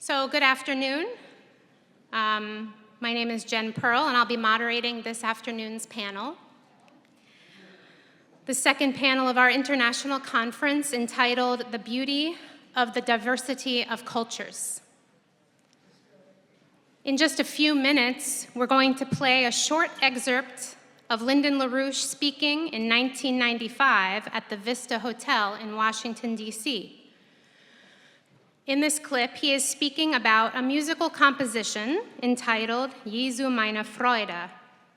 So good afternoon. My name is Jen Pearl, and I'll be moderating this afternoon's panel. The second panel of our international conference entitled The Beauty of the Diversity of Cultures. In just a few minutes, we're going to play a short excerpt of Lyndon LaRouche speaking in 1995 at the Vista Hotel in Washington, D.C. In this clip, he is speaking about a musical composition entitled Jesu, Meine, Freude,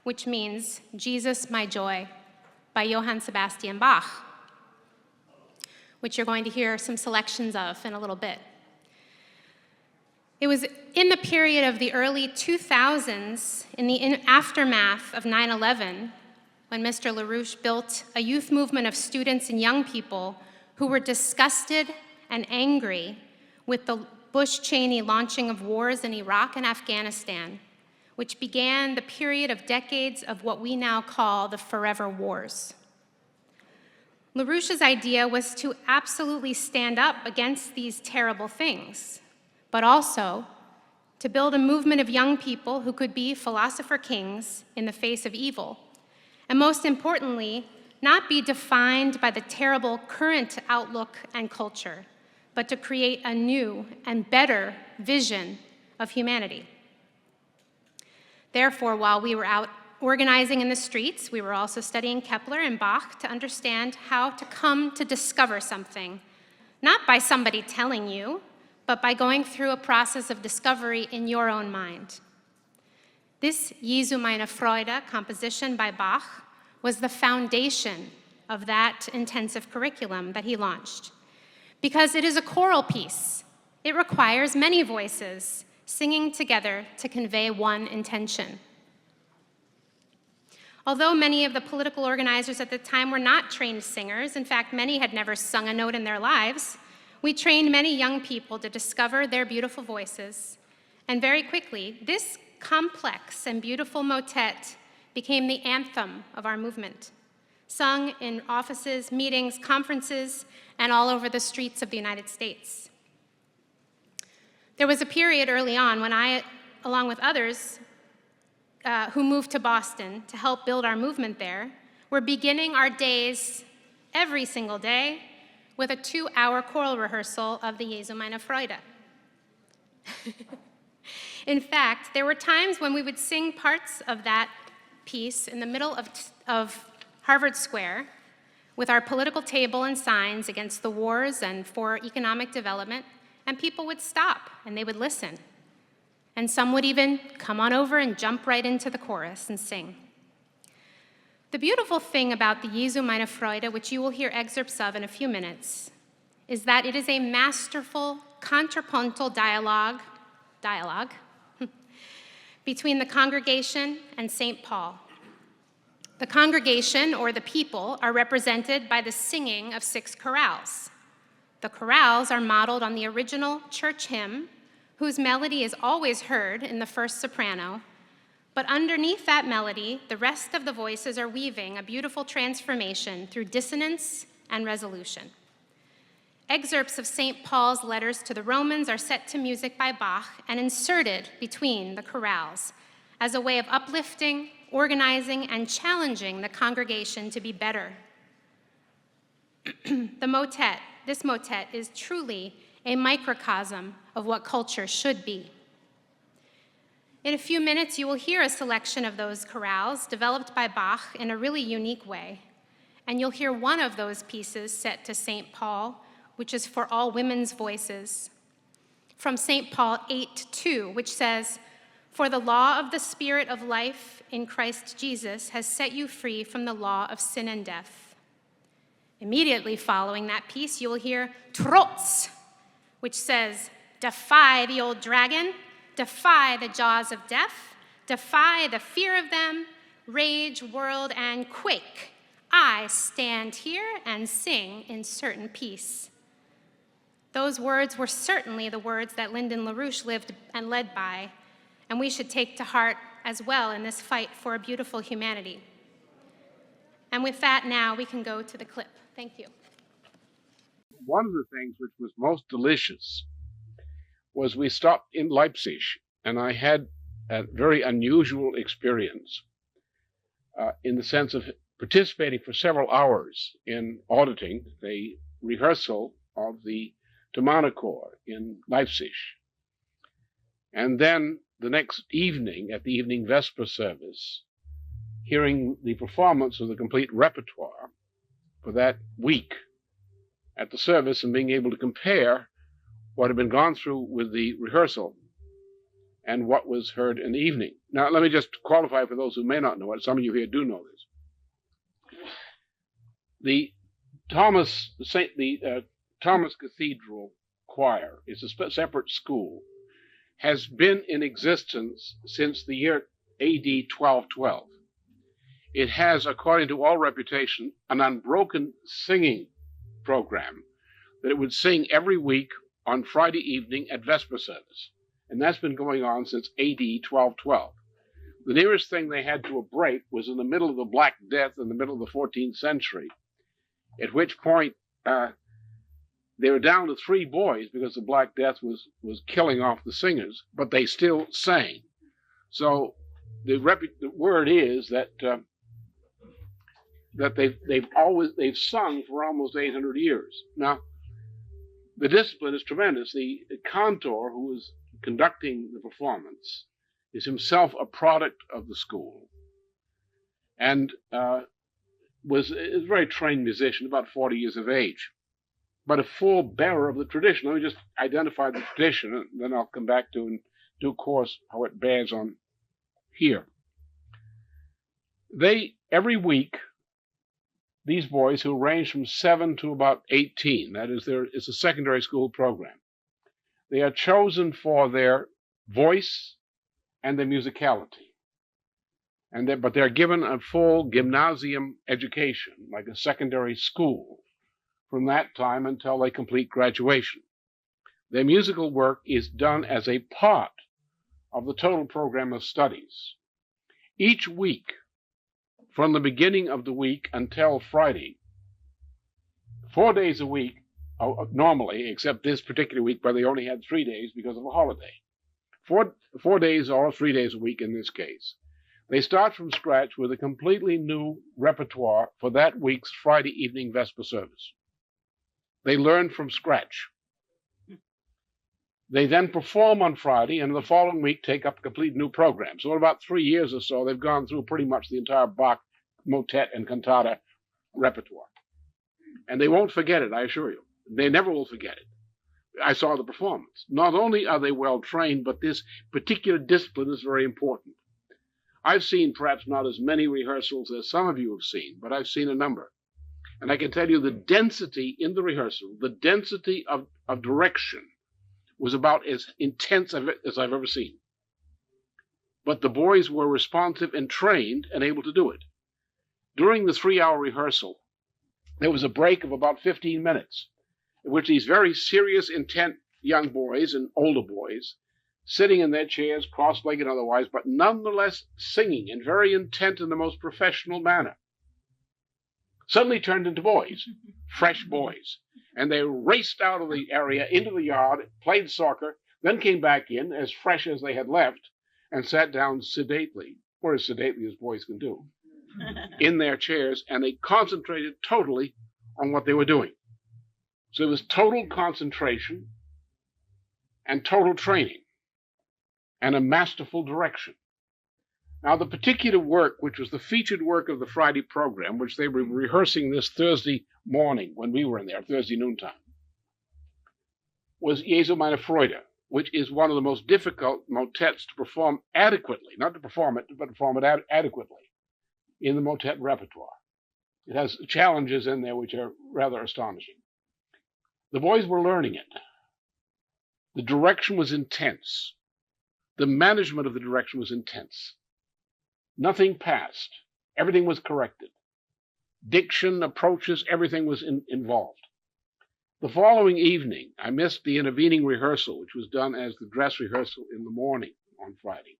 which means Jesus, my joy, by Johann Sebastian Bach, which you're going to hear some selections of in a little bit. It was in the period of the early 2000s, in the aftermath of 9/11, when Mr. LaRouche built a youth movement of students and young people who were disgusted and angry with the Bush-Cheney launching of wars in Iraq and Afghanistan, which began the period of decades of what we now call the forever wars. LaRouche's idea was to absolutely stand up against these terrible things, but also to build a movement of young people who could be philosopher kings in the face of evil, and most importantly, not be defined by the terrible current outlook and culture, but to create a new and better vision of humanity. Therefore, while we were out organizing in the streets, we were also studying Kepler and Bach to understand how to come to discover something, not by somebody telling you, but by going through a process of discovery in your own mind. This Jesu, Meine, Freude composition by Bach was the foundation of that intensive curriculum that he launched. Because it is a choral piece, it requires many voices singing together to convey one intention. Although many of the political organizers at the time were not trained singers, in fact, many had never sung a note in their lives, we trained many young people to discover their beautiful voices. And very quickly, this complex and beautiful motet became the anthem of our movement, sung in offices, meetings, conferences, and all over the streets of the United States. There was a period early on when I, along with others who moved to Boston to help build our movement there, were beginning our days every single day with a 2-hour choral rehearsal of the Jesu, Meine, Freude. In fact, there were times when we would sing parts of that piece in the middle of Harvard Square with our political table and signs against the wars and for economic development, and people would stop and they would listen. And some would even come on over and jump right into the chorus and sing. The beautiful thing about the Jesu, Meine, Freude, which you will hear excerpts of in a few minutes, is that it is a masterful contrapuntal dialogue between the congregation and St. Paul. The congregation, or the people, are represented by the singing of 6 chorales. The chorales are modeled on the original church hymn, whose melody is always heard in the first soprano, but underneath that melody, the rest of the voices are weaving a beautiful transformation through dissonance and resolution. Excerpts of St. Paul's letters to the Romans are set to music by Bach and inserted between the chorales as a way of uplifting, organizing, and challenging the congregation to be better. This motet is truly a microcosm of what culture should be. In a few minutes, you will hear a selection of those chorales developed by Bach in a really unique way. And you'll hear one of those pieces set to St. Paul, which is for all women's voices, from St. Paul 8:2, which says, "For the law of the Spirit of life in Christ Jesus has set you free from the law of sin and death." Immediately following that piece, you will hear Trotz, which says, "Defy the old dragon, defy the jaws of death, defy the fear of them, rage, world, and quake. I stand here and sing in certain peace." Those words were certainly the words that Lyndon LaRouche lived and led by, and we should take to heart as well in this fight for a beautiful humanity. And with that, now we can go to the clip. Thank you. One of the things which was most delicious was we stopped in Leipzig, and I had a very unusual experience in the sense of participating for several hours in auditing the rehearsal of the Thomaner Corps in Leipzig. And then the next evening, at the evening Vesper service, hearing the performance of the complete repertoire for that week at the service and being able to compare what had been gone through with the rehearsal and what was heard in the evening. Now, let me just qualify for those who may not know it. Some of you here do know this. The Thomas Cathedral Choir is a separate school, has been in existence since the year AD 1212. It has, according to all reputation, an unbroken singing program that it would sing every week on Friday evening at Vesper service. And that's been going on since AD 1212. The nearest thing they had to a break was in the middle of the Black Death in the middle of the 14th century, at which point they were down to 3 boys because the Black Death was killing off the singers, but they still sang. So the word is that they've sung for almost 800 years. Now, the discipline is tremendous. The cantor who was conducting the performance is himself a product of the school and was a very trained musician, about 40 years of age, but a full bearer of the tradition. Let me just identify the tradition, and then I'll come back to in due course how it bears on here. Every week, these boys, who range from 7 to about 18, that is, it's a secondary school program, they are chosen for their voice and their musicality. But they're given a full gymnasium education, like a secondary school, from that time until they complete graduation. Their musical work is done as a part of the total program of studies. Each week, from the beginning of the week until Friday, 4 days a week, normally, except this particular week where they only had 3 days because of a holiday. 4 days or 3 days a week in this case. They start from scratch with a completely new repertoire for that week's Friday evening Vesper service. They learn from scratch. They then perform on Friday, and the following week take up a complete new program. So in about 3 years or so, they've gone through pretty much the entire Bach motet and cantata repertoire. And they won't forget it, I assure you. They never will forget it. I saw the performance. Not only are they well trained, but this particular discipline is very important. I've seen perhaps not as many rehearsals as some of you have seen, but I've seen a number. And I can tell you the density in the rehearsal, the density of direction was about as intense as I've ever seen. But the boys were responsive and trained and able to do it. During the 3-hour rehearsal, there was a break of about 15 minutes, in which these very serious, intent young boys and older boys, sitting in their chairs, cross-legged otherwise, but nonetheless singing and very intent in the most professional manner, suddenly turned into boys, fresh boys. And they raced out of the area into the yard, played soccer, then came back in as fresh as they had left and sat down sedately, or as sedately as boys can do, in their chairs, and they concentrated totally on what they were doing. So it was total concentration and total training and a masterful direction. Now, the particular work, which was the featured work of the Friday program, which they were rehearsing this Thursday morning when we were in there, Thursday noontime, was Jesu, Meine, Freude, which is one of the most difficult motets to perform adequately, not to perform it, but to perform it adequately in the motet repertoire. It has challenges in there which are rather astonishing. The boys were learning it. The direction was intense. The management of the direction was intense. Nothing passed. Everything was corrected. Diction, approaches, everything was involved. The following evening, I missed the intervening rehearsal, which was done as the dress rehearsal in the morning on Friday.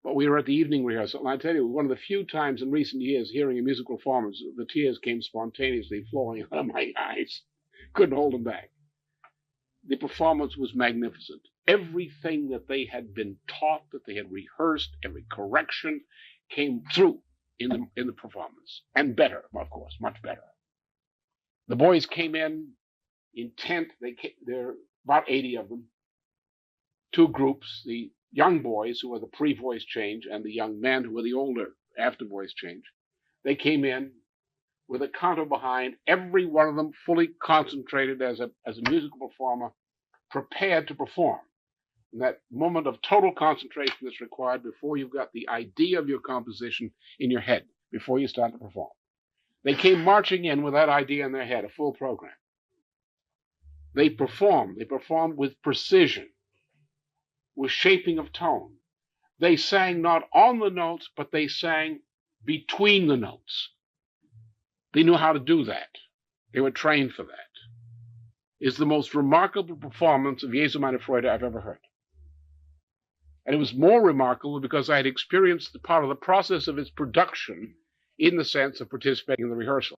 But we were at the evening rehearsal, and I tell you, one of the few times in recent years hearing a musical performance, the tears came spontaneously flowing out of my eyes. Couldn't hold them back. the performance was magnificent. Everything that they had been taught, that they had rehearsed, every correction came through in the performance. And better, of course, much better. The boys came in intent. There are about 80 of them. Two groups, the young boys who were the pre-voice change and the young men who were the older after voice change. They came in with a canto behind, every one of them fully concentrated as a musical performer, prepared to perform. And that moment of total concentration that's required before you've got the idea of your composition in your head, before you start to perform. They came marching in with that idea in their head, a full program. They performed with precision, with shaping of tone. They sang not on the notes, but they sang between the notes. They knew how to do that. They were trained for that. It's the most remarkable performance of Jesu, Meine, Freude I've ever heard. And it was more remarkable because I had experienced the part of the process of its production in the sense of participating in the rehearsal.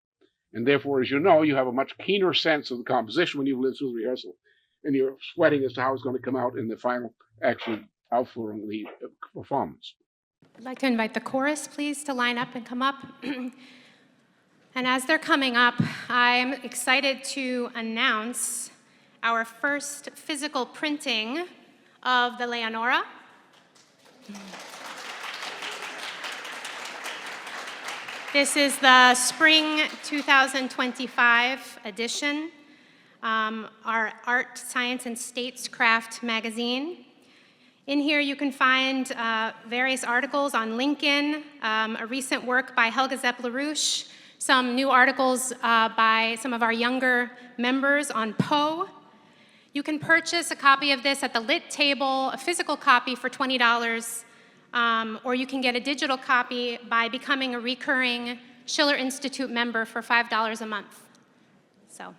And therefore, as you know, you have a much keener sense of the composition when you've lived through the rehearsal. And you're sweating as to how it's going to come out in the final, actually, Aufführung, the performance. I'd like to invite the chorus, please, to line up and come up. And as they're coming up, I'm excited to announce our first physical printing of the Leonora. This is the spring 2025 edition, our Art, Science, and Statescraft magazine. In here you can find various articles on Lincoln, a recent work by Helga Zepp-LaRouche, some new articles by some of our younger members on Poe. You can purchase a copy of this at the lit table, a physical copy for $20, or you can get a digital copy by becoming a recurring Schiller Institute member for $5 a month. So.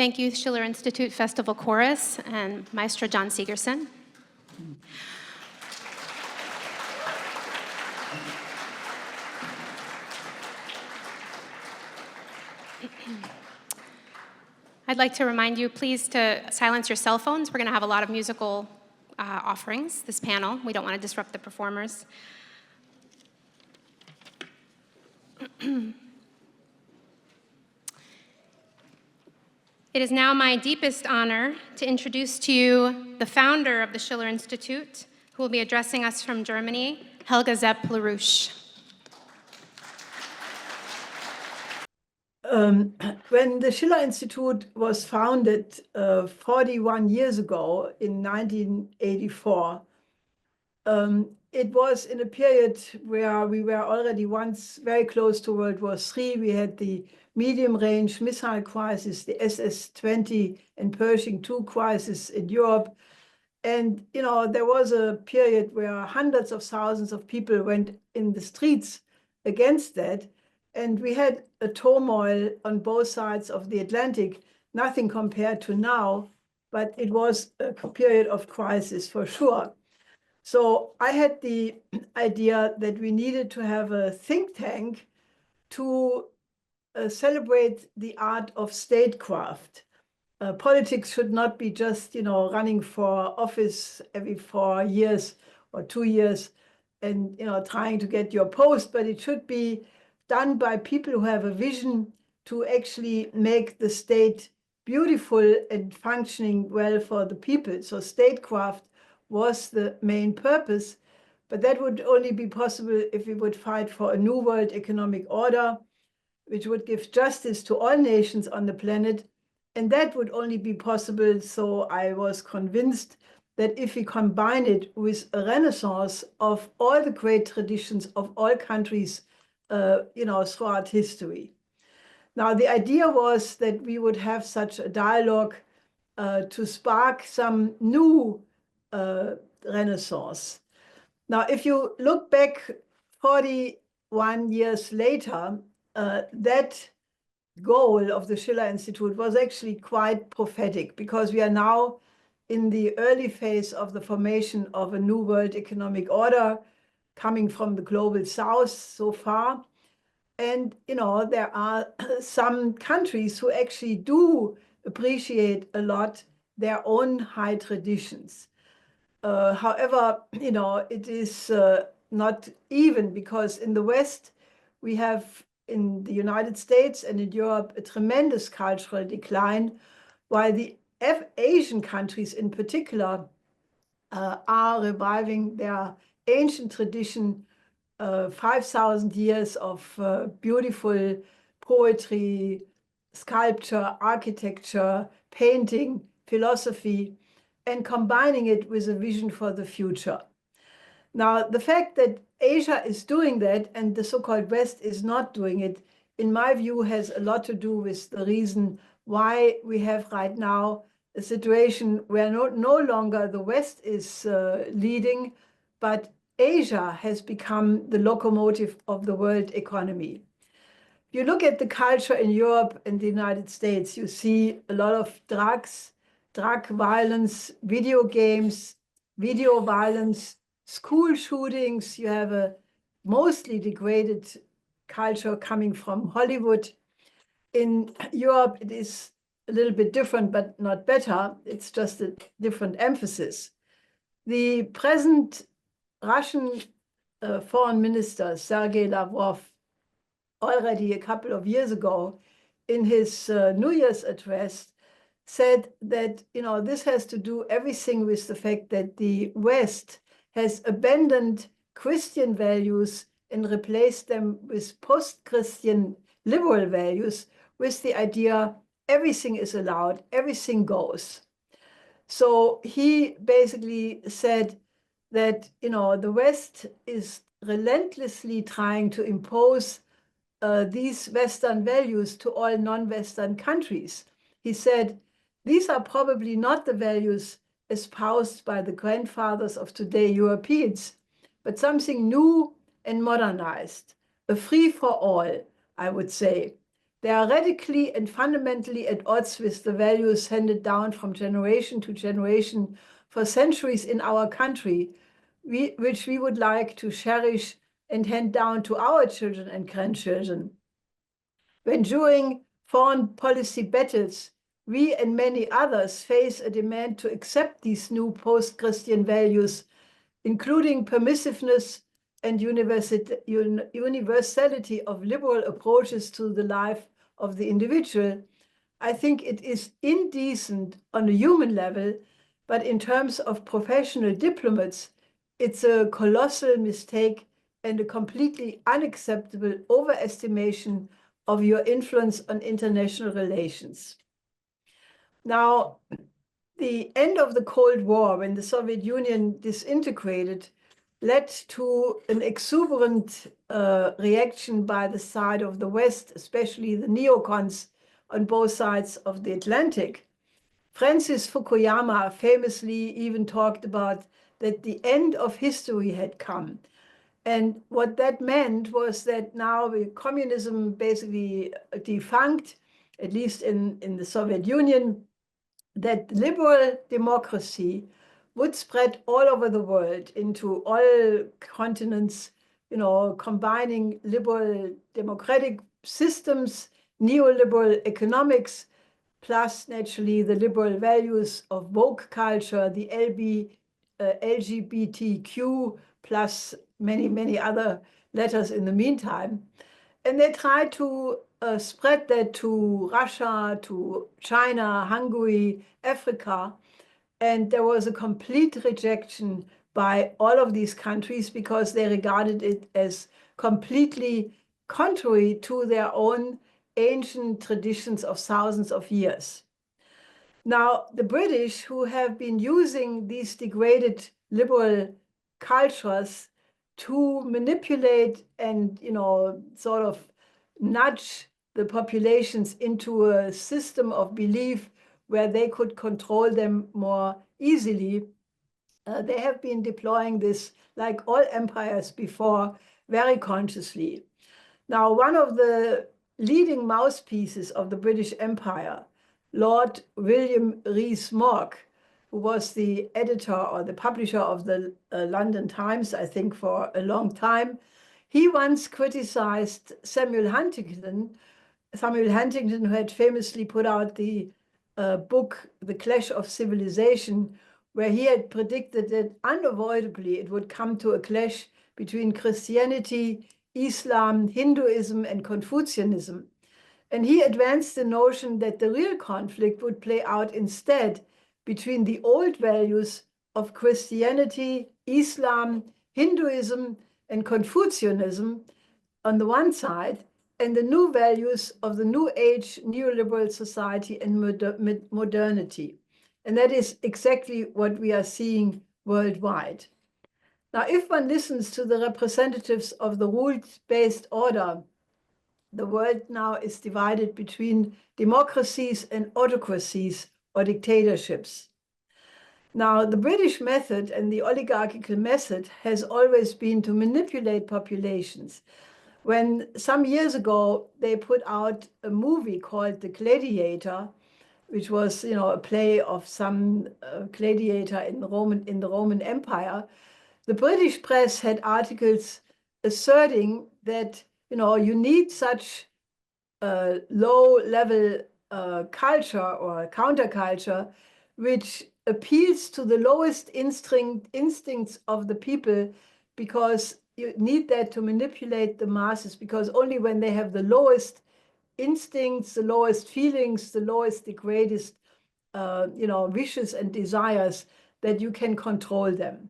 Thank you, Schiller Institute Festival Chorus and Maestro John Sigerson. I'd like to remind you, please, to silence your cell phones. We're going to have a lot of musical offerings, this panel. We don't want to disrupt the performers. It is now my deepest honor to introduce to you the founder of the Schiller Institute, who will be addressing us from Germany, Helga Zepp-LaRouche. When the Schiller Institute was founded 41 years ago in 1984, it was in a period where we were already once very close to World War III. We had the medium-range missile crisis, the SS-20 and Pershing II crisis in Europe. And, you know, there was a period where hundreds of thousands of people went in the streets against that. And we had a turmoil on both sides of the Atlantic, nothing compared to now, but it was a period of crisis for sure. So I had the idea that we needed to have a think tank to celebrate the art of statecraft. Politics should not be just, you know, running for office every 4 years or 2 years and, you know, trying to get your post, but it should be done by people who have a vision to actually make the state beautiful and functioning well for the people. So statecraft was the main purpose, but that would only be possible if we would fight for a new world economic order, which would give justice to all nations on the planet. And that would only be possible, so I was convinced that if we combine it with a renaissance of all the great traditions of all countries, you know, throughout history. Now, the idea was that we would have such a dialogue to spark some new renaissance. Now, if you look back 41 years later, that goal of the Schiller Institute was actually quite prophetic, because we are now in the early phase of the formation of a new world economic order coming from the global south so far. And, you know, there are some countries who actually do appreciate a lot their own high traditions. However, you know, it is not even, because in the West, we have in the United States and in Europe a tremendous cultural decline, while the Asian countries in particular are reviving their ancient tradition, 5,000 years of beautiful poetry, sculpture, architecture, painting, philosophy, and combining it with a vision for the future. Now, the fact that Asia is doing that and the so-called West is not doing it, in my view, has a lot to do with the reason why we have right now a situation where no longer the West is leading, but Asia has become the locomotive of the world economy. You look at the culture in Europe and the United States, you see a lot of drugs, drug violence, video games, video violence, school shootings. You have a mostly degraded culture coming from Hollywood. In Europe, it is a little bit different, but not better. It's just a different emphasis. The present Russian foreign minister, Sergei Lavrov, already a couple of years ago, in his New Year's address, said that, you know, this has to do everything with the fact that the West has abandoned Christian values and replaced them with post-Christian liberal values, with the idea everything is allowed, everything goes. So he basically said that, you know, the West is relentlessly trying to impose these Western values to all non-Western countries. He said, these are probably not the values espoused by the grandfathers of today Europeans, but something new and modernized, a free-for-all, I would say. They are radically and fundamentally at odds with the values handed down from generation to generation for centuries in our country, which we would like to cherish and hand down to our children and grandchildren. When during foreign policy battles, we and many others face a demand to accept these new post-Christian values, including permissiveness and universality of liberal approaches to the life of the individual, I think it is indecent on a human level, but in terms of professional diplomats, it's a colossal mistake and a completely unacceptable overestimation of your influence on international relations. Now, the end of the Cold War, when the Soviet Union disintegrated, led to an exuberant reaction by the side of the West, especially the neocons on both sides of the Atlantic. Francis Fukuyama famously even talked about that the end of history had come. And what that meant was that now communism basically defunct, at least in the Soviet Union, that liberal democracy would spread all over the world into all continents, combining liberal democratic systems, neoliberal economics, plus naturally the liberal values of woke culture, the LGBTQ, plus many, many other letters in the meantime. And they tried to spread that to Russia, to China, Hungary, Africa. And there was a complete rejection by all of these countries because they regarded it as completely contrary to their own ancient traditions of thousands of years. Now, the British, who have been using these degraded liberal cultures to manipulate and, sort of nudge the populations into a system of belief where they could control them more easily, they have been deploying this, like all empires before, very consciously. Now, one of the leading mouthpieces of the British Empire, Lord William Rees-Mogg, who was the editor or the publisher of the London Times, I think, for a long time, he once criticized Samuel Huntington, who had famously put out the book, The Clash of Civilization, where he had predicted that unavoidably it would come to a clash between Christianity, Islam, Hinduism, and Confucianism. And he advanced the notion that the real conflict would play out instead between the old values of Christianity, Islam, Hinduism, and Confucianism on the one side, and the new values of the New Age neoliberal society and modernity. And that is exactly what we are seeing worldwide. Now, if one listens to the representatives of the rules-based order, the world now is divided between democracies and autocracies or dictatorships. Now, the British method and the oligarchical method has always been to manipulate populations. When some years ago, they put out a movie called The Gladiator, which was, a play of some gladiator in the Roman Empire, the British press had articles asserting that, you need such low-level culture or counterculture, which appeals to the lowest instincts of the people, because you need that to manipulate the masses, because only when they have the lowest instincts, the lowest feelings, the lowest, the greatest, wishes and desires, that you can control them.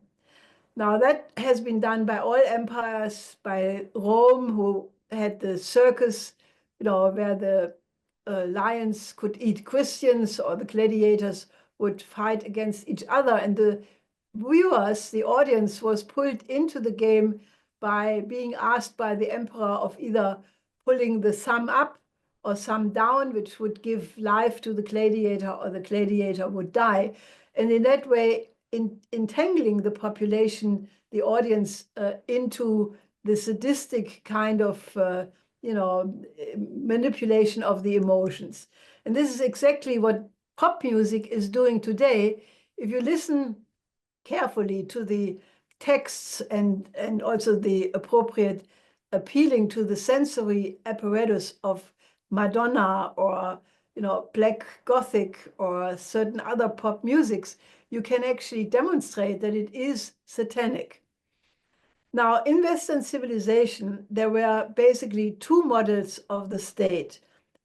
Now, that has been done by all empires, by Rome, who had the circus, where the lions could eat Christians, or the gladiators would fight against each other. And the viewers, the audience, was pulled into the game by being asked by the emperor of either pulling the thumb up or thumb down, which would give life to the gladiator, or the gladiator would die. And in that way, entangling the population, the audience, into the sadistic kind of manipulation of the emotions. And this is exactly what pop music is doing today. If you listen carefully to the texts and also the appropriate appealing to the sensory apparatus of Madonna or Black Gothic or certain other pop musics, you can actually demonstrate that it is satanic. Now, in Western civilization, there were basically two models of the state.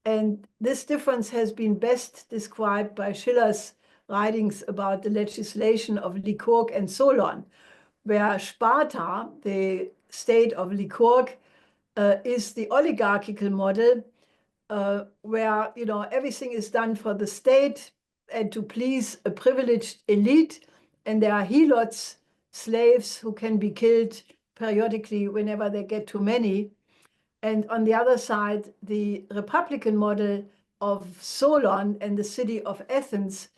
And this difference has been best described by Schiller's writings about the legislation of Lykurg and Solon, where Sparta, the state of Lykurg, is the oligarchical model, where everything is done for the state and to please a privileged elite, and there are helots, slaves who can be killed periodically whenever they get too many. And on the other side, the republican model of Solon and the city of Athens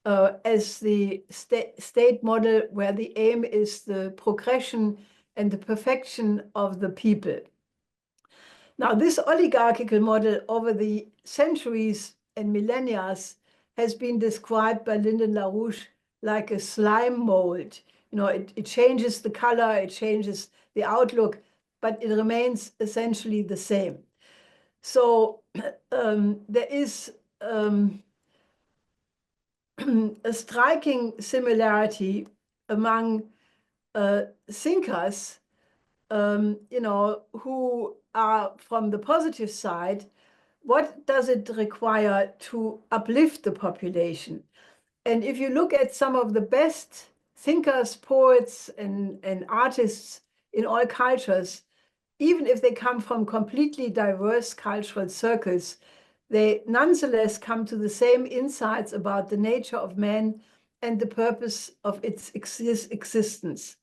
as the state model where the aim is the progression and the perfection of the people. Now, this oligarchical model over the centuries and millennia has been described by Lyndon LaRouche like a slime mold. It changes the color, it changes the outlook, but it remains essentially the same. So there is a striking similarity among thinkers, who are from the positive side. What does it require to uplift the population? And if you look at some of the best thinkers, poets, and artists in all cultures, even if they come from completely diverse cultural circles, they nonetheless come to the same insights about the nature of man and the purpose of its existence.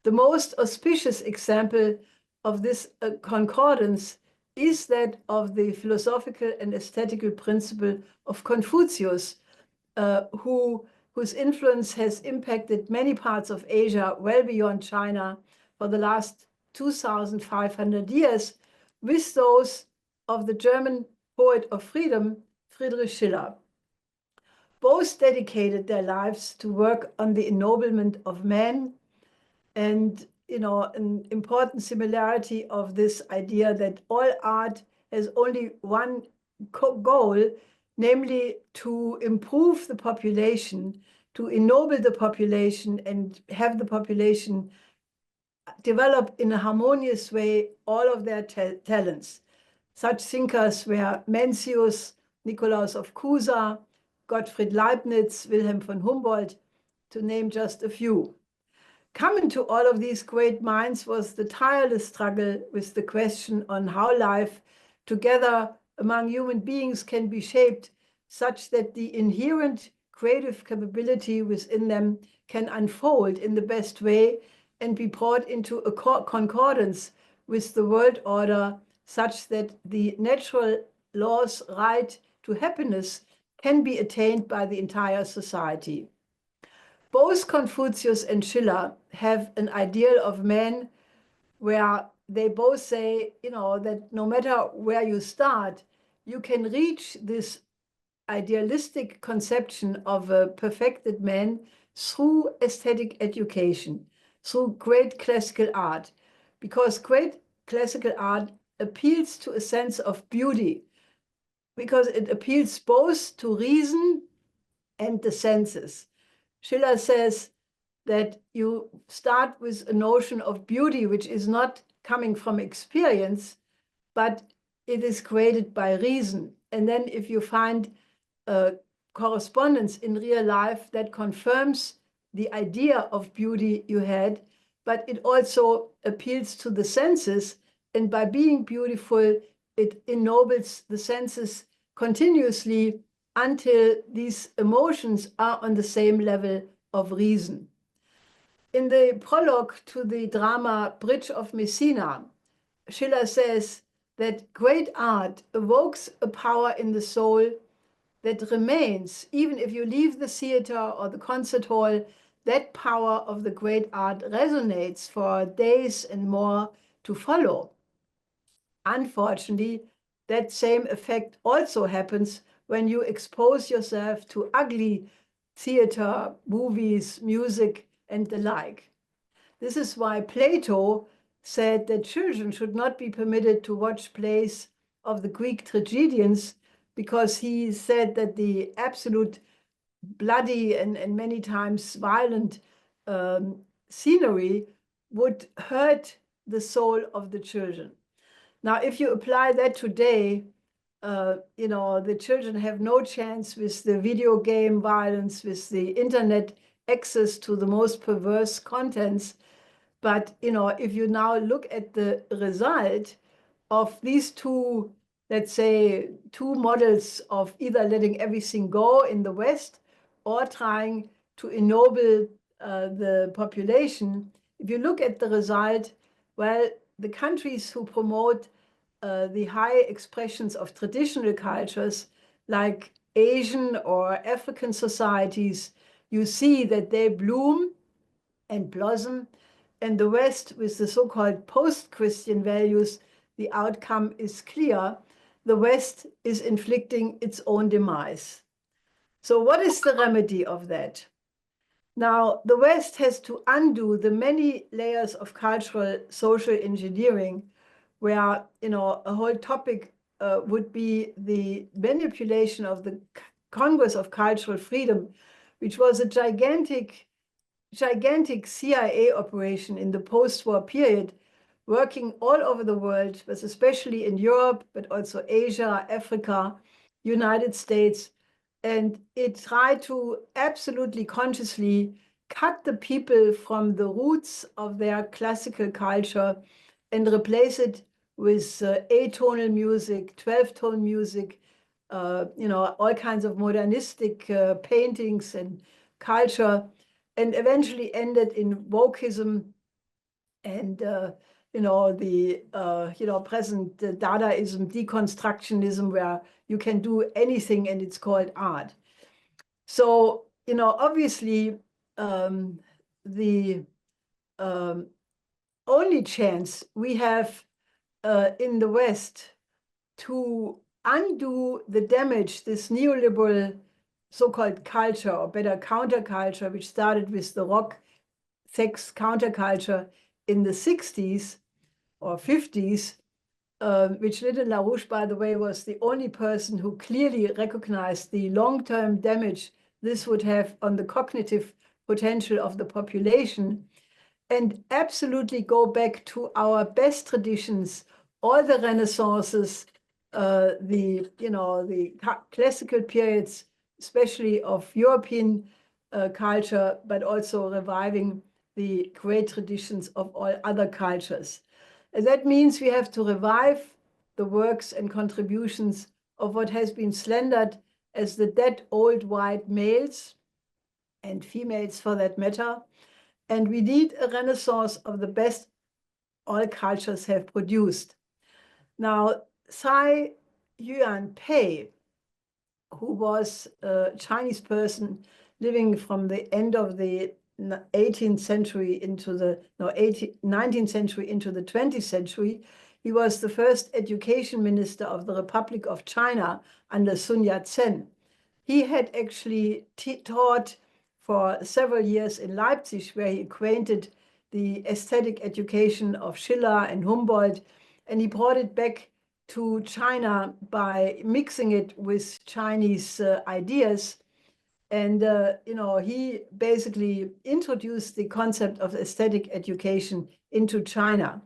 The most auspicious example of this concordance is that of the philosophical and aesthetical principle of Confucius, whose influence has impacted many parts of Asia well beyond China for the last 2,500 years, with those of the German poet of freedom, Friedrich Schiller. Both dedicated their lives to work on the ennoblement of man, and an important similarity of this idea that all art has only one goal, namely to improve the population, to ennoble the population and have the population develop in a harmonious way all of their talents. Such thinkers were Mencius, Nikolaus of Cusa, Gottfried Leibniz, Wilhelm von Humboldt, to name just a few. Common to all of these great minds was the tireless struggle with the question on how life together among human beings can be shaped such that the inherent creative capability within them can unfold in the best way and be brought into a concordance with the world order such that the natural law's right to happiness can be attained by the entire society. Both Confucius and Schiller have an ideal of man where they both say, that no matter where you start, you can reach this idealistic conception of a perfected man through aesthetic education, through great classical art, because great classical art appeals to a sense of beauty, because it appeals both to reason and the senses. Schiller says that you start with a notion of beauty, which is not coming from experience, but it is created by reason. And then if you find a correspondence in real life, that confirms the idea of beauty you had, but it also appeals to the senses. And by being beautiful, it ennobles the senses continuously until these emotions are on the same level of reason. In the prologue to the drama Bridge of Messina, Schiller says that great art evokes a power in the soul that remains, even if you leave the theater or the concert hall. That power of the great art resonates for days and more to follow. unfortunately, that same effect also happens when you expose yourself to ugly theater, movies, music, and the like. This is why Plato said that children should not be permitted to watch plays of the Greek tragedians, because he said that the absolute bloody and many times violent scenery would hurt the soul of the children. Now, if you apply that today, the children have no chance with the video game violence, with the internet access to the most perverse contents. But, if you now look at the result of these two, let's say, two models of either letting everything go in the West or trying to ennoble the population, if you look at the result, well, the countries who promote the high expressions of traditional cultures, like Asian or African societies, you see that they bloom and blossom. And the West, with the so-called post-Christian values, the outcome is clear. The West is inflicting its own demise. So what is the remedy of that? Now, the West has to undo the many layers of cultural social engineering, where a whole topic would be the manipulation of the Congress of Cultural Freedom, which was a gigantic CIA operation in the post-war period, working all over the world, but especially in Europe, but also Asia, Africa, United States. And it tried to absolutely consciously cut the people from the roots of their classical culture and replace it with atonal music, 12-tone music, all kinds of modernistic paintings and culture, and eventually ended in wokeism and the present Dadaism, deconstructionism, where you can do anything and it's called art. So obviously the only chance we have in the West to undo the damage this neoliberal so-called culture, or better counterculture, which started with the rock sex counterculture in the 60s or 50s, which Lyndon LaRouche, by the way, was the only person who clearly recognized the long-term damage this would have on the cognitive potential of the population, and absolutely go back to our best traditions, all the Renaissances, the classical periods, especially of European culture, but also reviving the great traditions of all other cultures. And that means we have to revive the works and contributions of what has been slandered as the dead old white males and females for that matter. And we need a renaissance of the best all cultures have produced. Now, Tsai Yuan-pei, who was a Chinese person living from the end of the 18th century into the 19th century into the 20th century. He was the first education minister of the Republic of China under Sun Yat-sen. He had actually taught for several years in Leipzig, where he acquainted the aesthetic education of Schiller and Humboldt, and he brought it back to China by mixing it with Chinese ideas. And he basically introduced the concept of aesthetic education into China.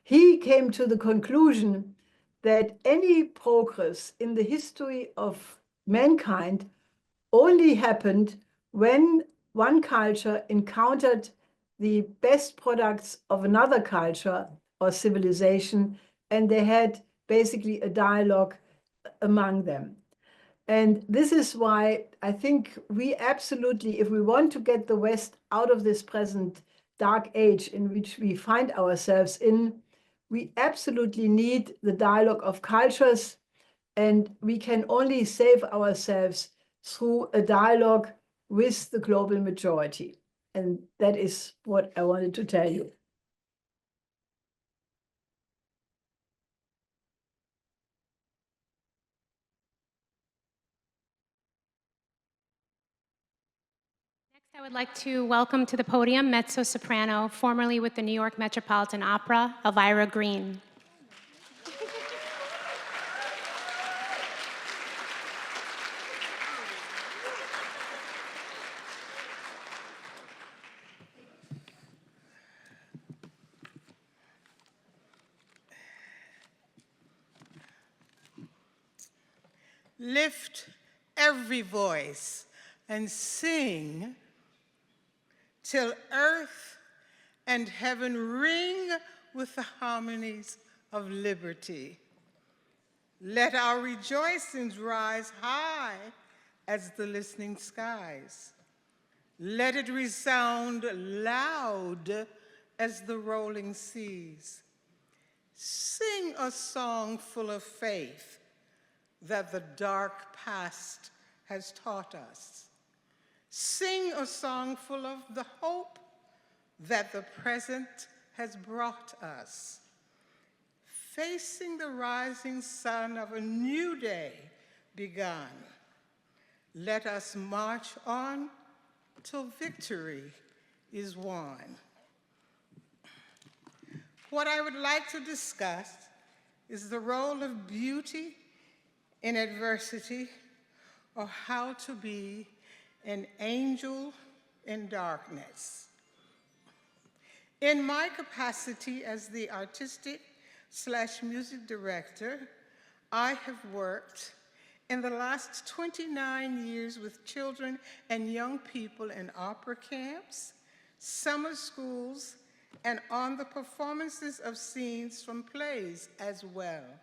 He came to the conclusion that any progress in the history of mankind only happened when one culture encountered the best products of another culture or civilization, and they had basically a dialogue among them. And this is why I think we absolutely, if we want to get the West out of this present dark age in which we find ourselves in, we absolutely need the dialogue of cultures, and we can only save ourselves through a dialogue with the global majority. And that is what I wanted to tell you. I would like to welcome to the podium mezzo-soprano, formerly with the New York Metropolitan Opera, Elvira Green. Lift every voice and sing till earth and heaven ring with the harmonies of liberty. Let our rejoicings rise high as the listening skies. Let it resound loud as the rolling seas. Sing a song full of faith that the dark past has taught us. Sing a song full of the hope that the present has brought us. Facing the rising sun of a new day begun, let us march on till victory is won. What I would like to discuss is the role of beauty in adversity, or how to be an angel in darkness. In my capacity as the artistic/music director, I have worked in the last 29 years with children and young people in opera camps, summer schools, and on the performances of scenes from plays as well.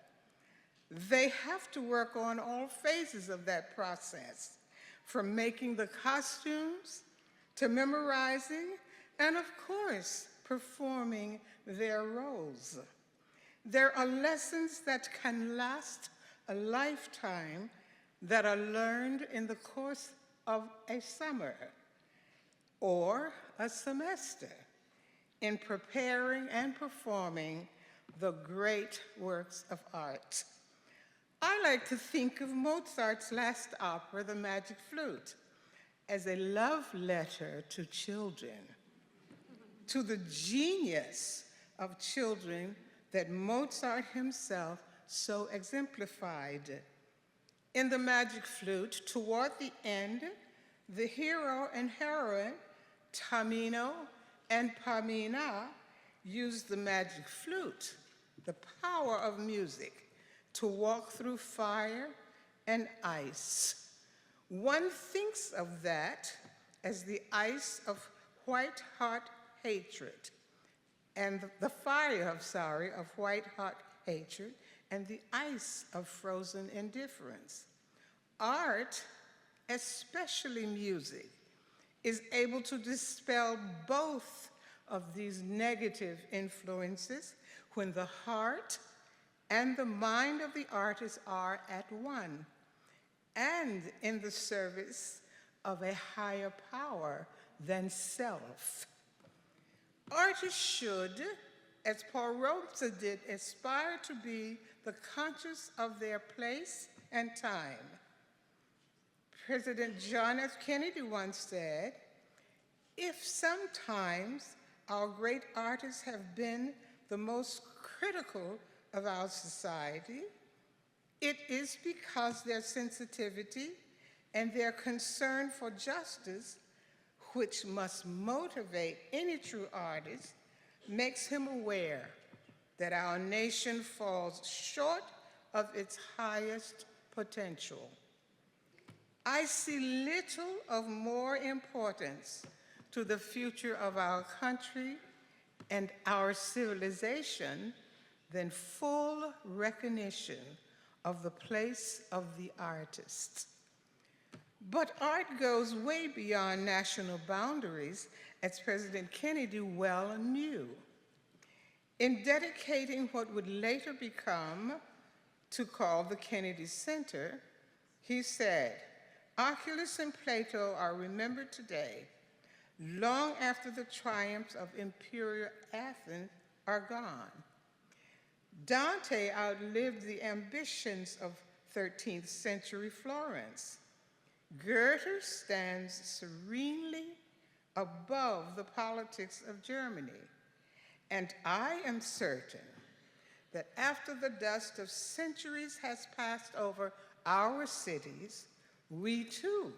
They have to work on all phases of that process, from making the costumes to memorizing and, of course, performing their roles. There are lessons that can last a lifetime that are learned in the course of a summer or a semester in preparing and performing the great works of art. I like to think of Mozart's last opera, The Magic Flute, as a love letter to children, to the genius of children that Mozart himself so exemplified. In The Magic Flute, toward the end, the hero and heroine, Tamino and Pamina, use the magic flute, the power of music, to walk through fire and ice. One thinks of that as the ice of white-hot hatred, and the fire of white-hot hatred, and the ice of frozen indifference. Art, especially music, is able to dispel both of these negative influences when the heart and the mind of the artist are at one, and in the service of a higher power than self. Artists should, as Paul Robeson did, aspire to be the conscious of their place and time. President John F. Kennedy once said, "If sometimes our great artists have been the most critical of our society, it is because their sensitivity and their concern for justice, which must motivate any true artist, makes him aware that our nation falls short of its highest potential." I see little of more importance to the future of our country and our civilization than full recognition of the place of the artist. But art goes way beyond national boundaries, as President Kennedy well knew. In dedicating what would later become to call the Kennedy Center, he said, "Oculus and Plato are remembered today, long after the triumphs of imperial Athens are gone. Dante outlived the ambitions of 13th century Florence. Goethe stands serenely above the politics of Germany. And I am certain that after the dust of centuries has passed over our cities, we too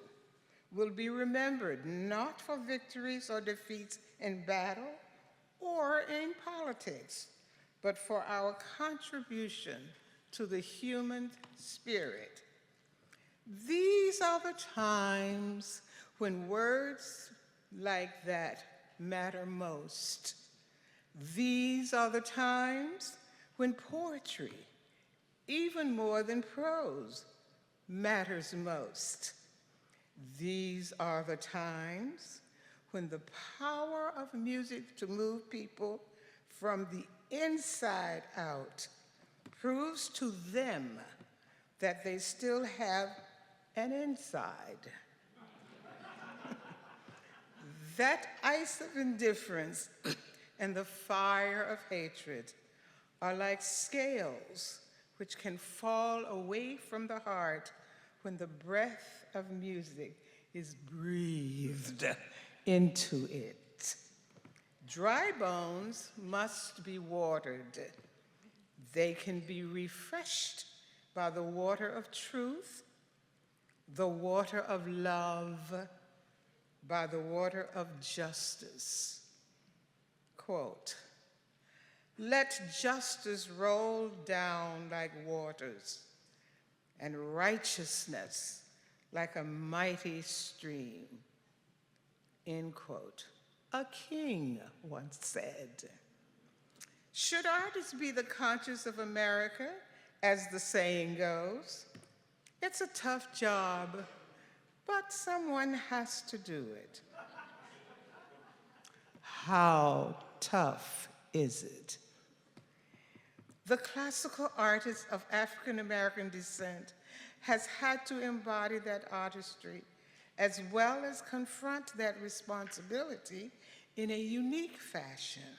will be remembered not for victories or defeats in battle or in politics, but for our contribution to the human spirit. These are the times when words like that matter most. These are the times when poetry, even more than prose, matters most. These are the times when the power of music to move people from the inside out proves to them that they still have an inside. That ice of indifference and the fire of hatred are like scales which can fall away from the heart when the breath of music is breathed into it. Dry bones must be watered. They can be refreshed by the water of truth, the water of love, by the water of justice. Quote, "Let justice roll down like waters, and righteousness like a mighty stream." End quote. A king once said. Should artists be the conscience of America, as the saying goes? It's a tough job, but someone has to do it. How tough is it? The classical artist of African American descent has had to embody that artistry as well as confront that responsibility in a unique fashion.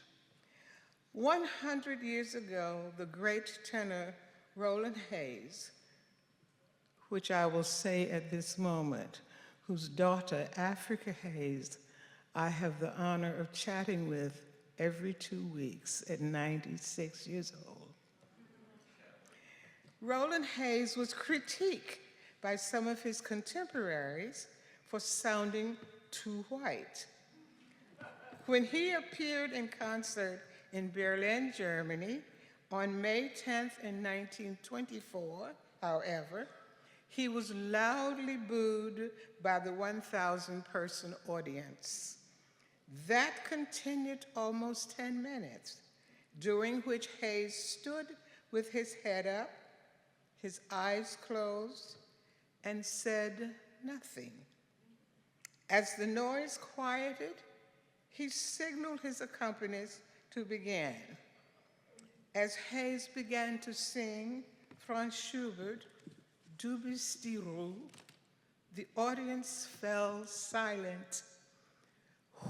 100 years ago, the great tenor Roland Hayes, which I will say at this moment, whose daughter, Africa Hayes, I have the honor of chatting with every 2 weeks at 96 years old. Roland Hayes was critiqued by some of his contemporaries for sounding too white. When he appeared in concert in Berlin, Germany, on May 10th in 1924, however, he was loudly booed by the 1,000-person audience. That continued almost 10 minutes, during which Hayes stood with his head up, his eyes closed, and said nothing. As the noise quieted, he signaled his accompanist to begin. As Hayes began to sing Franz Schubert, Du bist die Ruhe, the audience fell silent.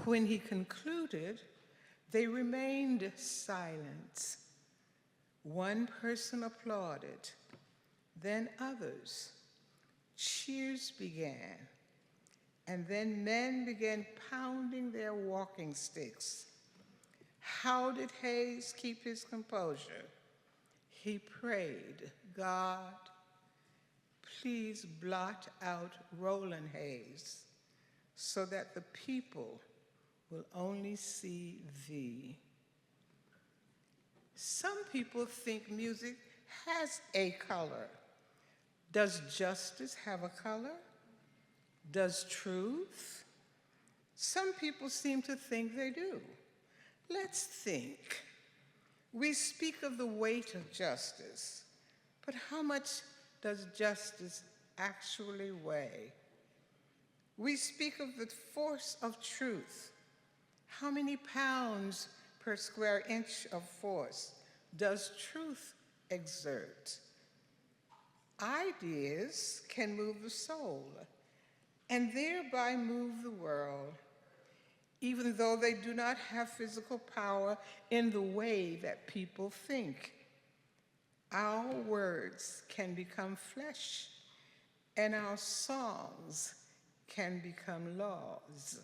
When he concluded, they remained silent. One person applauded, then others. Cheers began, and then men began pounding their walking sticks. How did Hayes keep his composure? He prayed, "God, please blot out Roland Hayes so that the people will only see thee." Some people think music has a color. Does justice have a color? Does truth? Some people seem to think they do. Let's think. We speak of the weight of justice, but how much does justice actually weigh? We speak of the force of truth. How many pounds per square inch of force does truth exert? Ideas can move the soul and thereby move the world, even though they do not have physical power in the way that people think. Our words can become flesh, and our songs can become laws.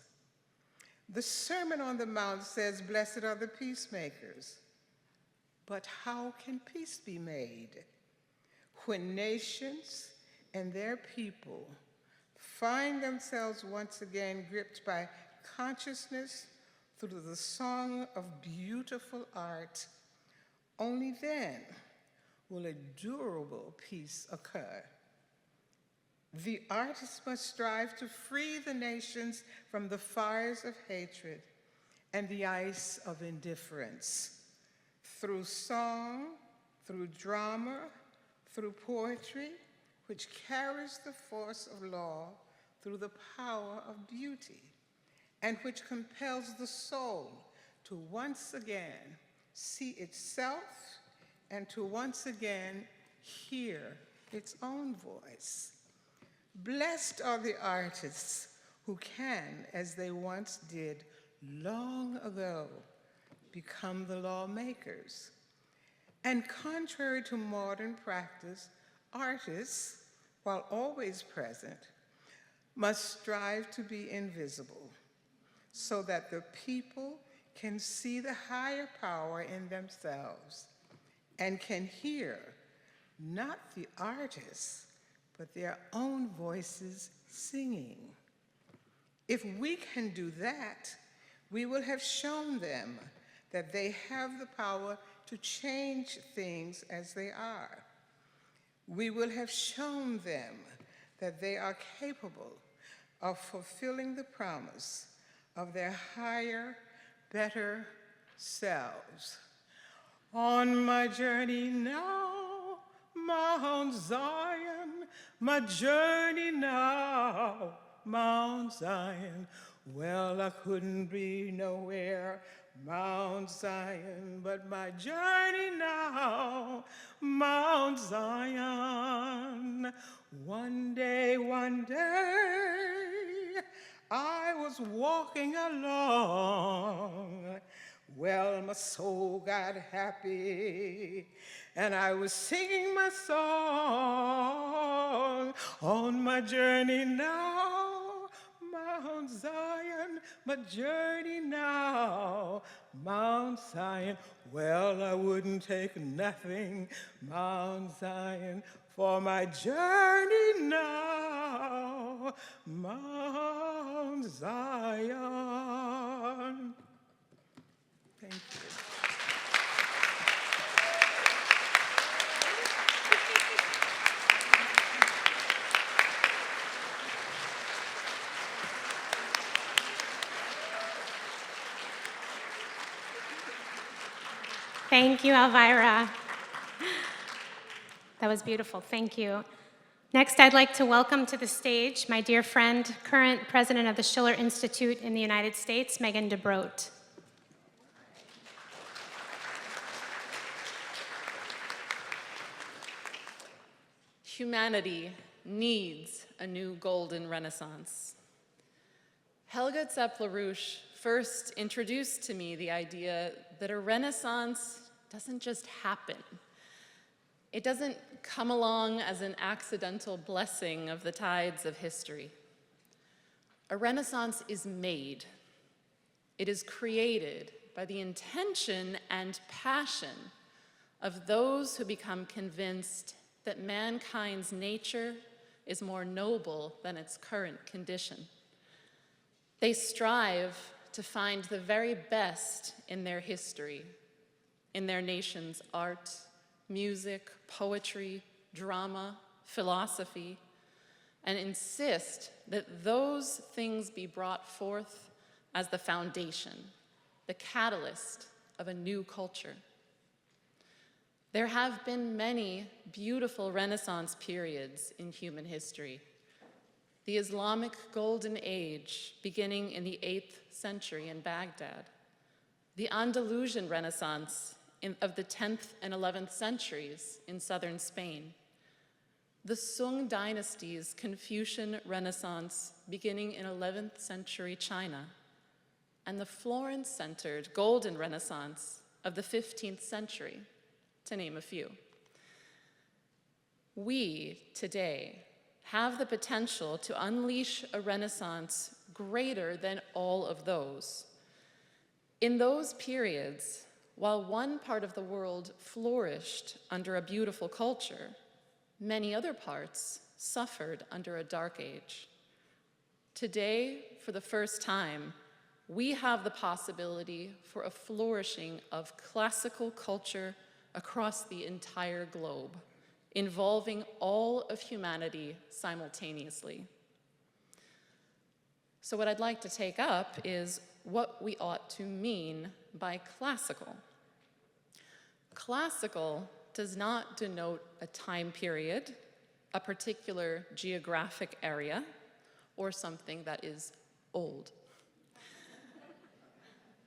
The Sermon on the Mount says, "Blessed are the peacemakers." But how can peace be made when nations and their people find themselves once again gripped by consciousness through the song of beautiful art? Only then will a durable peace occur. The artist must strive to free the nations from the fires of hatred and the ice of indifference. Through song, through drama, through poetry, which carries the force of law through the power of beauty, and which compels the soul to once again see itself and to once again hear its own voice. Blessed are the artists who can, as they once did long ago, become the lawmakers. And contrary to modern practice, artists, while always present, must strive to be invisible so that the people can see the higher power in themselves and can hear not the artists, but their own voices singing. If we can do that, we will have shown them that they have the power to change things as they are. We will have shown them that they are capable of fulfilling the promise of their higher, better selves. On my journey now, Mount Zion, my journey now, Mount Zion. Well, I couldn't be nowhere, Mount Zion, but my journey now, Mount Zion. One day, I was walking along. Well, my soul got happy, and I was singing my song. On my journey now, Mount Zion, my journey now, Mount Zion. Well, I wouldn't take nothing, Mount Zion, for my journey now, Mount Zion. Thank you. Thank you, Elvira. That was beautiful. Thank you. Next, I'd like to welcome to the stage my dear friend, current president of the Schiller Institute in the United States, Megan Dobrodt. Humanity needs a new golden renaissance. Helga Zepp-LaRouche first introduced to me the idea that a renaissance doesn't just happen. It doesn't come along as an accidental blessing of the tides of history. A renaissance is made. It is created by the intention and passion of those who become convinced that mankind's nature is more noble than its current condition. They strive to find the very best in their history, in their nation's art, music, poetry, drama, philosophy, and insist that those things be brought forth as the foundation, the catalyst of a new culture. There have been many beautiful Renaissance periods in human history. The Islamic Golden Age, beginning in the 8th century in Baghdad. The Andalusian Renaissance of the 10th and 11th centuries in southern Spain. The Sung dynasty's Confucian Renaissance, beginning in 11th century China. And the Florence-centered Golden Renaissance of the 15th century, to name a few. We, today, have the potential to unleash a Renaissance greater than all of those. In those periods, while one part of the world flourished under a beautiful culture, many other parts suffered under a dark age. Today, for the first time, we have the possibility for a flourishing of classical culture across the entire globe, involving all of humanity simultaneously. So what I'd like to take up is what we ought to mean by classical. Classical does not denote a time period, a particular geographic area, or something that is old.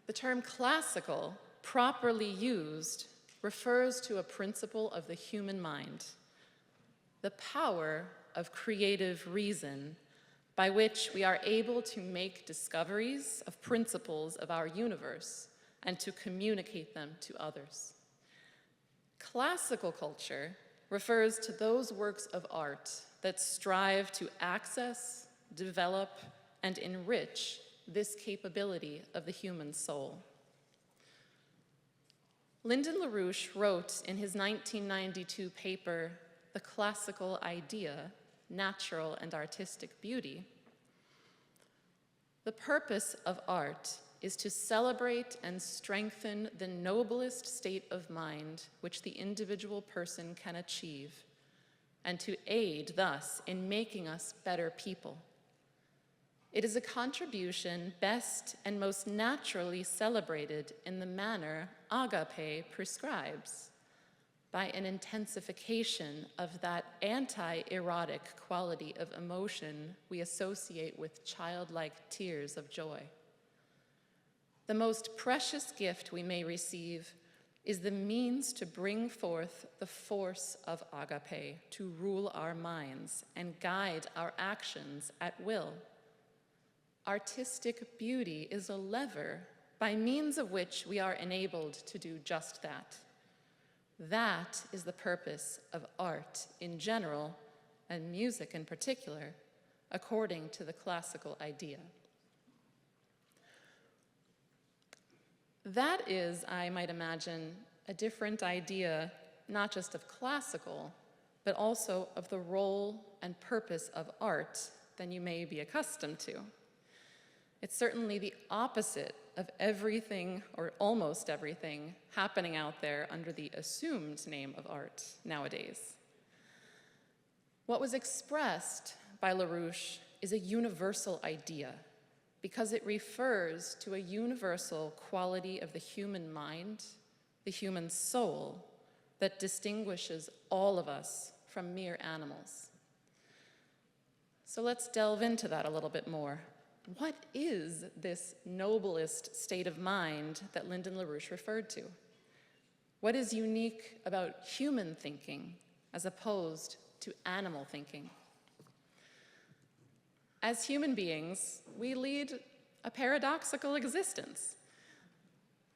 The term classical, properly used, refers to a principle of the human mind, the power of creative reason by which we are able to make discoveries of principles of our universe and to communicate them to others. Classical culture refers to those works of art that strive to access, develop, and enrich this capability of the human soul. Lyndon LaRouche wrote in his 1992 paper, The Classical Idea, Natural and Artistic Beauty, the purpose of art is to celebrate and strengthen the noblest state of mind which the individual person can achieve, and to aid thus in making us better people. It is a contribution best and most naturally celebrated in the manner agape prescribes, by an intensification of that anti-erotic quality of emotion we associate with childlike tears of joy. The most precious gift we may receive is the means to bring forth the force of agape to rule our minds and guide our actions at will. Artistic beauty is a lever by means of which we are enabled to do just that. That is the purpose of art in general, and music in particular, according to the classical idea. That is, I might imagine, a different idea, not just of classical, but also of the role and purpose of art than you may be accustomed to. It's certainly the opposite of everything, or almost everything, happening out there under the assumed name of art nowadays. What was expressed by LaRouche is a universal idea because it refers to a universal quality of the human mind, the human soul, that distinguishes all of us from mere animals. So let's delve into that a little bit more. What is this noblest state of mind that Lyndon LaRouche referred to? What is unique about human thinking as opposed to animal thinking? As human beings, we lead a paradoxical existence.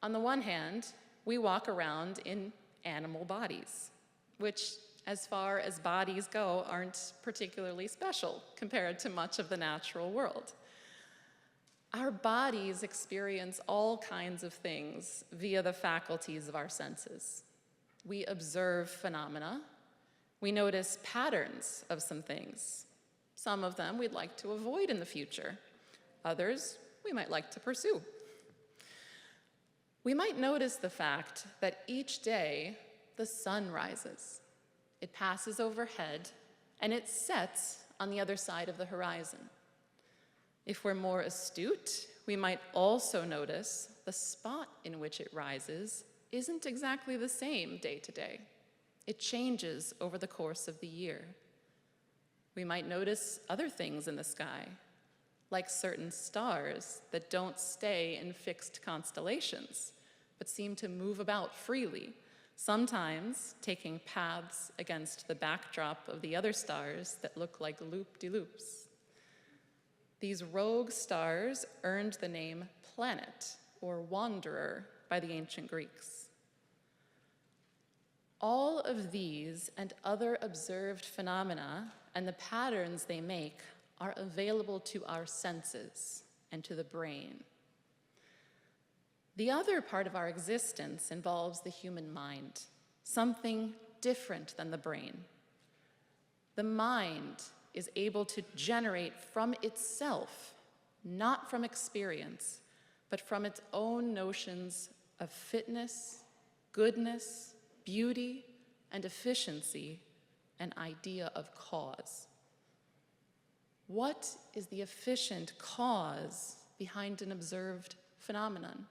On the one hand, we walk around in animal bodies, which, as far as bodies go, aren't particularly special compared to much of the natural world. Our bodies experience all kinds of things via the faculties of our senses. We observe phenomena. We notice patterns of some things. Some of them we'd like to avoid in the future. Others we might like to pursue. We might notice the fact that each day the sun rises. It passes overhead and it sets on the other side of the horizon. If we're more astute, we might also notice the spot in which it rises isn't exactly the same day to day. It changes over the course of the year. We might notice other things in the sky, like certain stars that don't stay in fixed constellations, but seem to move about freely, sometimes taking paths against the backdrop of the other stars that look like loop-de-loops. These rogue stars earned the name planet or wanderer by the ancient Greeks. All of these and other observed phenomena, and the patterns they make are available to our senses and to the brain. The other part of our existence involves the human mind, something different than the brain. The mind is able to generate from itself, not from experience, but from its own notions of fitness, goodness, beauty, and efficiency, an idea of cause. What is the efficient cause behind an observed phenomenon?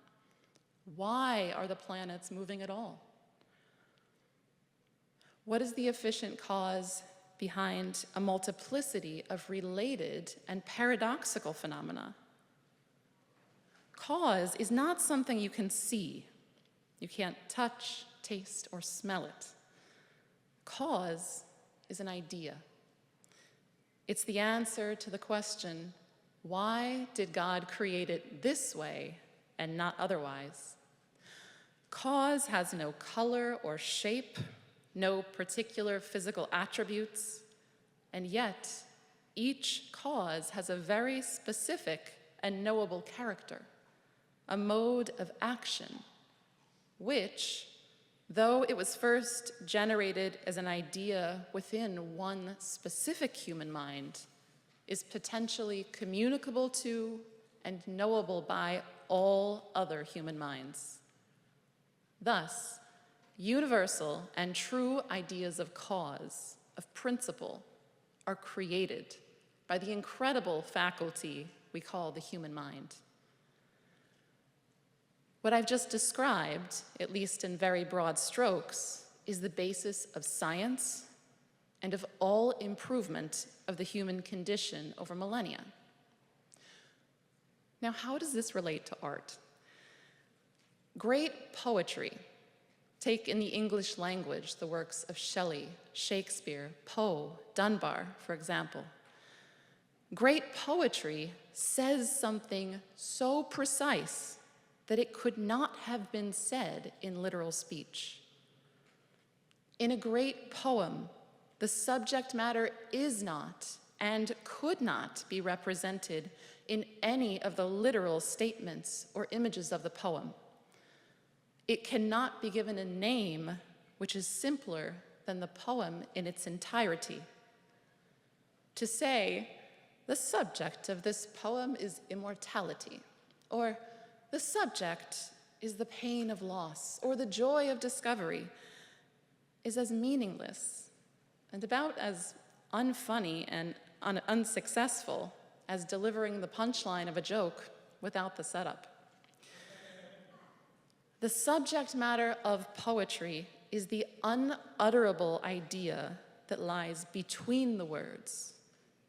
Why are the planets moving at all? What is the efficient cause behind a multiplicity of related and paradoxical phenomena? Cause is not something you can see. You can't touch, taste, or smell it. Cause is an idea. It's the answer to the question, why did God create it this way and not otherwise? Cause has no color or shape, no particular physical attributes, and yet each cause has a very specific and knowable character, a mode of action, which, though it was first generated as an idea within one specific human mind, is potentially communicable to and knowable by all other human minds. Thus, universal and true ideas of cause, of principle, are created by the incredible faculty we call the human mind. What I've just described, at least in very broad strokes, is the basis of science and of all improvement of the human condition over millennia. Now, how does this relate to art? Great poetry, take in the English language the works of Shelley, Shakespeare, Poe, Dunbar, for example. Great poetry says something so precise that it could not have been said in literal speech. In a great poem, the subject matter is not and could not be represented in any of the literal statements or images of the poem. It cannot be given a name which is simpler than the poem in its entirety. To say, the subject of this poem is immortality, or the subject is the pain of loss, or the joy of discovery, is as meaningless and about as unfunny and unsuccessful as delivering the punchline of a joke without the setup. The subject matter of poetry is the unutterable idea that lies between the words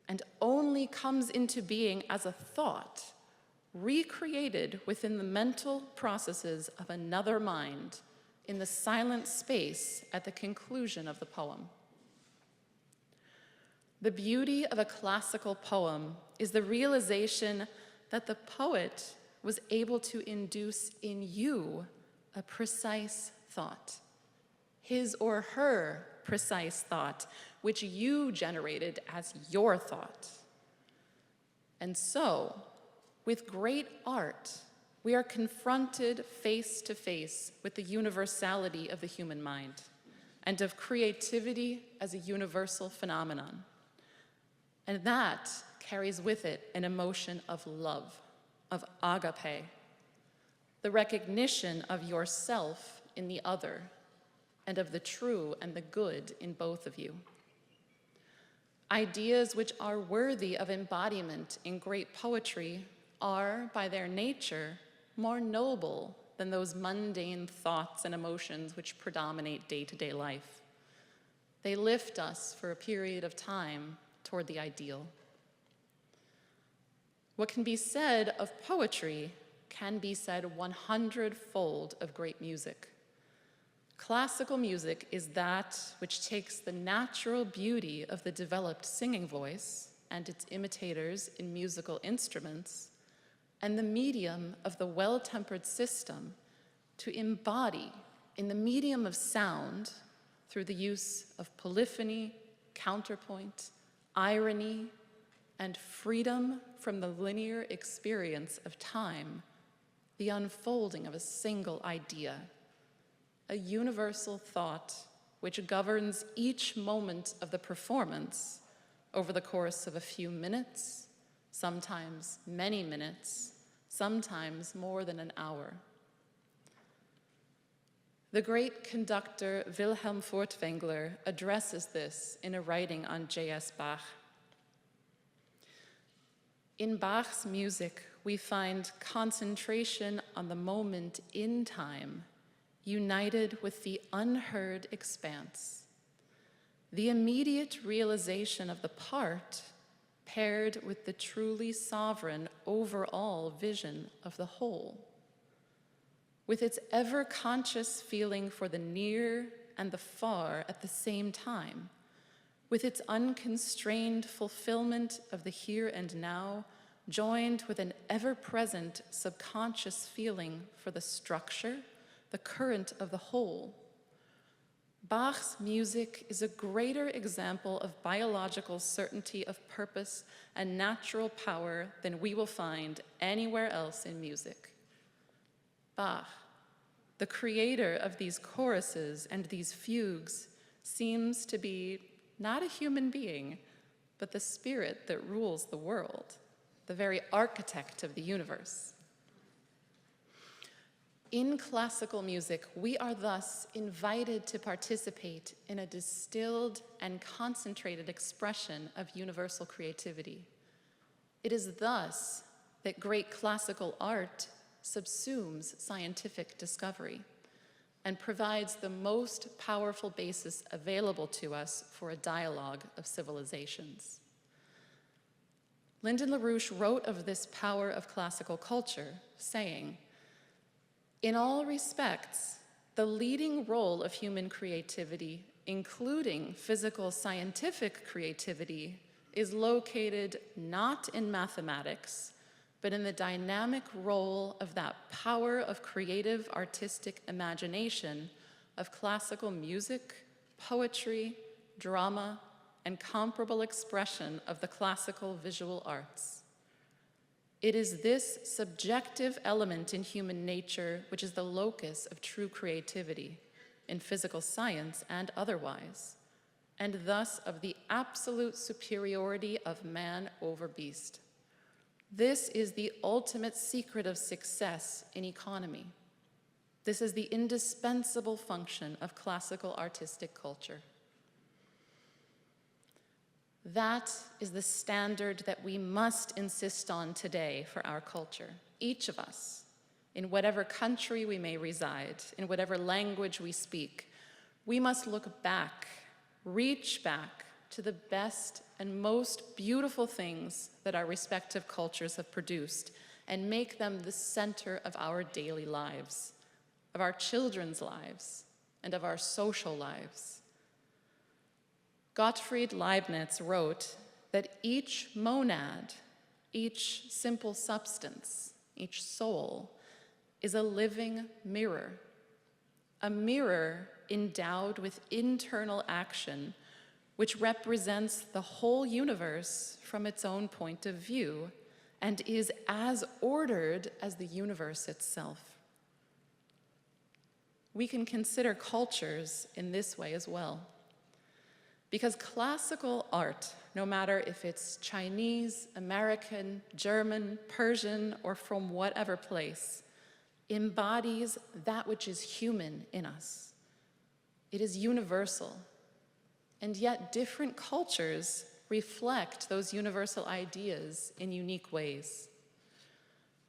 and only comes into being as a thought, recreated within the mental processes of another mind in the silent space at the conclusion of the poem. The beauty of a classical poem is the realization that the poet was able to induce in you a precise thought, his or her precise thought, which you generated as your thought. And so, with great art, we are confronted face to face with the universality of the human mind and of creativity as a universal phenomenon. And that carries with it an emotion of love, of agape, the recognition of yourself in the other, and of the true and the good in both of you. Ideas which are worthy of embodiment in great poetry are, by their nature, more noble than those mundane thoughts and emotions which predominate day-to-day life. They lift us for a period of time toward the ideal. What can be said of poetry can be said 100-fold of great music. Classical music is that which takes the natural beauty of the developed singing voice and its imitators in musical instruments, and the medium of the well-tempered system to embody in the medium of sound through the use of polyphony, counterpoint, irony, and freedom from the linear experience of time, the unfolding of a single idea, a universal thought which governs each moment of the performance over the course of a few minutes, sometimes many minutes, sometimes more than an hour. The great conductor Wilhelm Furtwängler addresses this in a writing on J.S. Bach. In Bach's music, we find concentration on the moment in time, united with the unheard expanse. The immediate realization of the part paired with the truly sovereign overall vision of the whole. With its ever-conscious feeling for the near and the far at the same time, with its unconstrained fulfillment of the here and now, joined with an ever-present subconscious feeling for the structure, the current of the whole. Bach's music is a greater example of biological certainty of purpose and natural power than we will find anywhere else in music. Bach, the creator of these choruses and these fugues, seems to be not a human being, but the spirit that rules the world, the very architect of the universe. In classical music, we are thus invited to participate in a distilled and concentrated expression of universal creativity. It is thus that great classical art subsumes scientific discovery and provides the most powerful basis available to us for a dialogue of civilizations. Lyndon LaRouche wrote of this power of classical culture, saying, "In all respects, the leading role of human creativity, including physical scientific creativity, is located not in mathematics, but in the dynamic role of that power of creative artistic imagination of classical music, poetry, drama, and comparable expression of the classical visual arts. It is this subjective element in human nature which is the locus of true creativity, in physical science and otherwise, and thus of the absolute superiority of man over beast. This is the ultimate secret of success in economy. This is the indispensable function of classical artistic culture. That is the standard that we must insist on today for our culture, each of us, in whatever country we may reside, in whatever language we speak. We must look back, reach back to the best and most beautiful things that our respective cultures have produced and make them the center of our daily lives, of our children's lives, and of our social lives. Gottfried Leibniz wrote that each monad, each simple substance, each soul, is a living mirror, a mirror endowed with internal action, which represents the whole universe from its own point of view and is as ordered as the universe itself. We can consider cultures in this way as well. Because classical art, no matter if it's Chinese, American, German, Persian, or from whatever place, embodies that which is human in us. It is universal. And yet different cultures reflect those universal ideas in unique ways.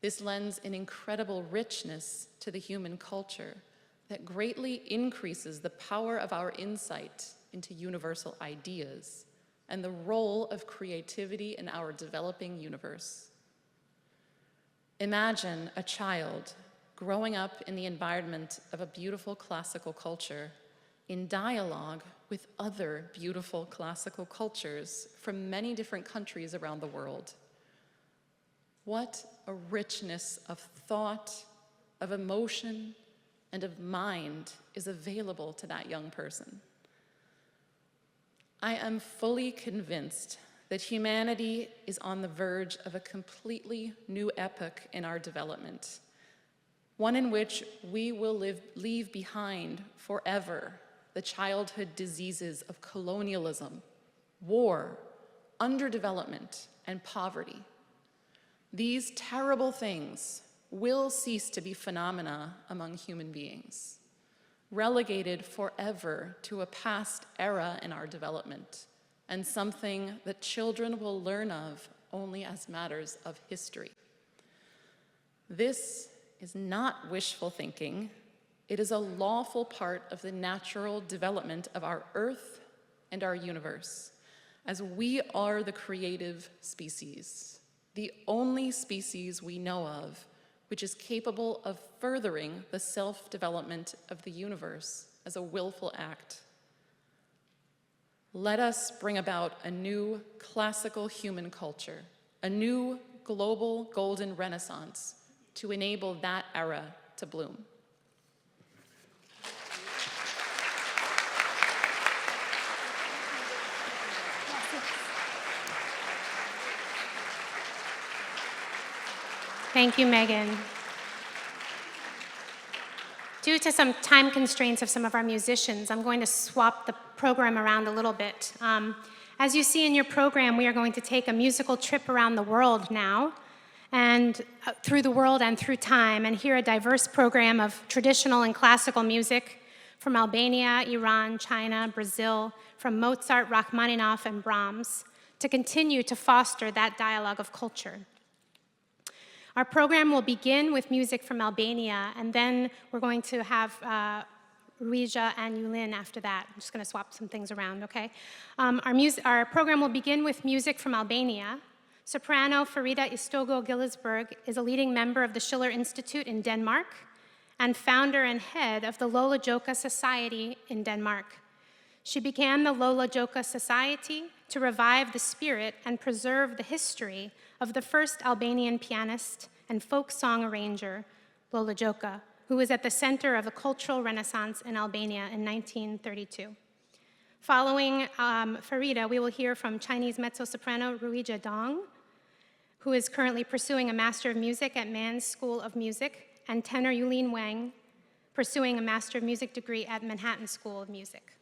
This lends an incredible richness to the human culture that greatly increases the power of our insight into universal ideas and the role of creativity in our developing universe. Imagine a child growing up in the environment of a beautiful classical culture in dialogue with other beautiful classical cultures from many different countries around the world. What a richness of thought, of emotion, and of mind is available to that young person. I am fully convinced that humanity is on the verge of a completely new epoch in our development, one in which we will leave behind forever the childhood diseases of colonialism, war, underdevelopment, and poverty. These terrible things will cease to be phenomena among human beings, relegated forever to a past era in our development, and something that children will learn of only as matters of history. This is not wishful thinking. It is a lawful part of the natural development of our Earth and our universe, as we are the creative species, the only species we know of which is capable of furthering the self-development of the universe as a willful act. Let us bring about a new classical human culture, a new global golden renaissance to enable that era to bloom. Thank you, Megan. Due to some time constraints of some of our musicians, I'm going to swap the program around a little bit. As you see in your program, we are going to take a musical trip around the world now, and through the world and through time, and hear a diverse program of traditional and classical music from Albania, Iran, China, Brazil, from Mozart, Rachmaninoff, and Brahms, to continue to foster that dialogue of culture. Our program will begin with music from Albania, and then we're going to have Ruijia and Yulin after that. I'm just going to swap some things around, okay? Our program will begin with music from Albania. Soprano Feride Istogu Gillisberg is a leading member of the Schiller Institute in Denmark and founder and head of the Lola Gjoka Society in Denmark. She began the Lola Gjoka Society to revive the spirit and preserve the history of the first Albanian pianist and folk song arranger, Lola Gjoka, who was at the center of a cultural renaissance in Albania in 1932. Following Feride, we will hear from Chinese mezzo-soprano Ruijia Dong, who is currently pursuing a Master of Music at Mann's School of Music, and tenor Yulin Wang, pursuing a Master of Music degree at Manhattan School of Music.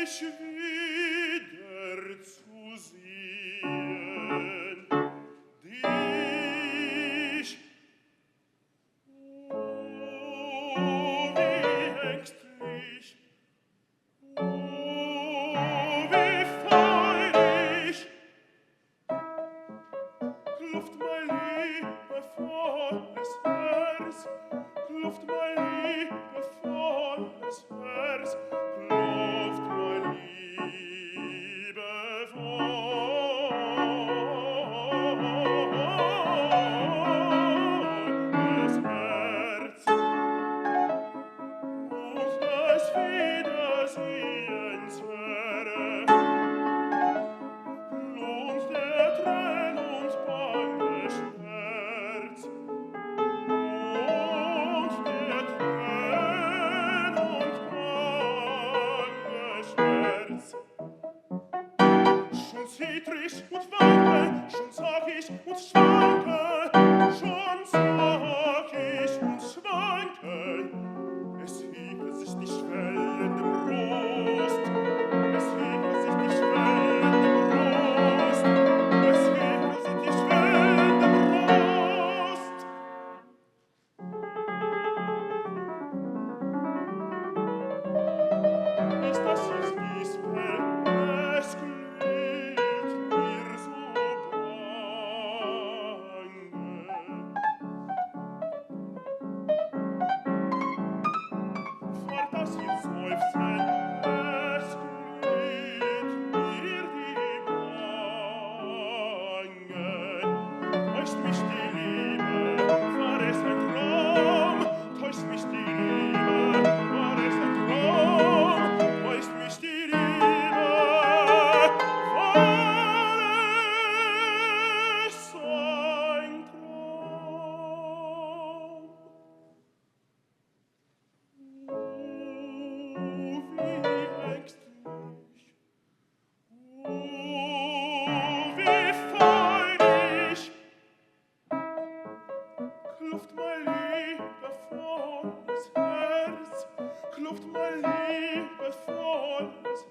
Liebevolles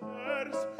Herz.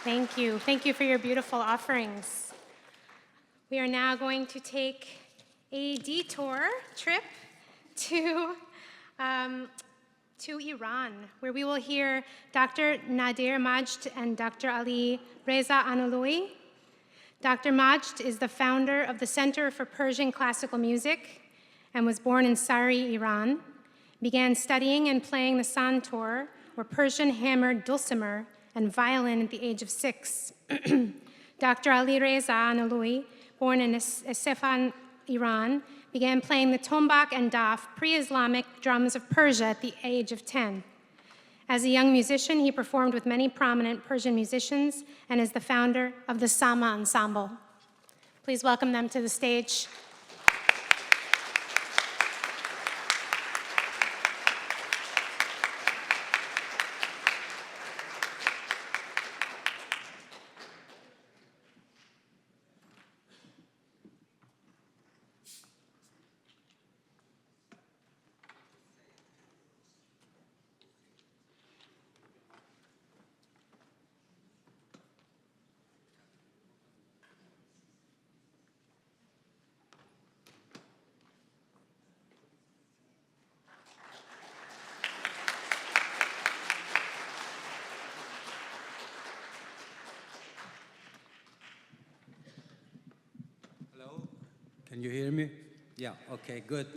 Thank you. Thank you for your beautiful offerings. We are now going to take a detour trip to Iran, where we will hear Dr. Nader Majd and Dr. Ali Reza Analoui. Dr. Majd is the founder of the Center for Persian Classical Music and was born in Sari, Iran. Began studying and playing the santur, or Persian hammered dulcimer, and violin at the age of 6. Dr. Ali Reza Analoui, born in Isfahan, Iran, began playing the tombak and daf, pre-Islamic drums of Persia, at the age of 10. As a young musician, he performed with many prominent Persian musicians and is the founder of the Sama ensemble. Please welcome them to the stage. Can you hear me? Yeah, okay, good.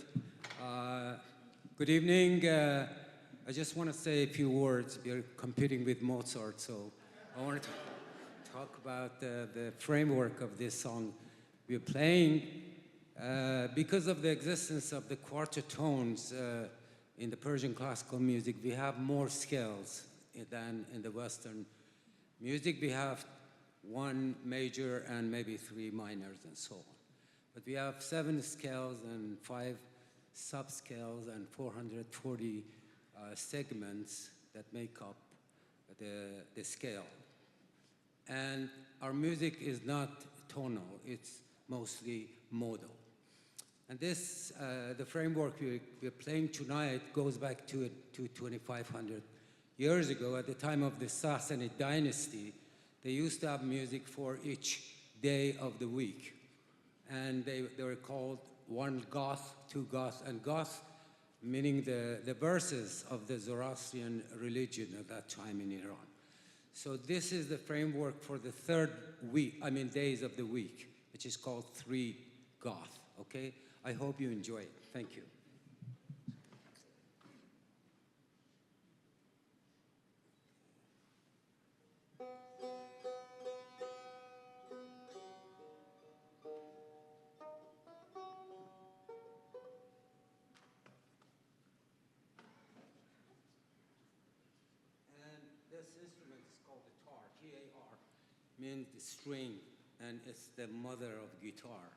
Good evening. I just want to say a few words. We're competing with Mozart, so I wanted to talk about the framework of this song we're playing. Because of the existence of the quarter tones in the Persian classical music, we have more scales than in the Western music. We have 1 major and maybe 3 minors and so on. But we have 7 scales and 5 subscales and 440 segments that make up the scale. And our music is not tonal, it's mostly modal. And this, the framework we're playing tonight goes back to 2,500 years ago. At the time of the Sassanid dynasty, they used to have music for each day of the week. And they were called 1 Goth, 2 Goth, and Goth meaning the verses of the Zoroastrian religion at that time in Iran. So this is the framework for the 3rd days of the week, which is called 3 Goth, okay? I hope you enjoy it. Thank you. this instrument is called the tar, T-A-R, means the string, and it's the mother of guitar.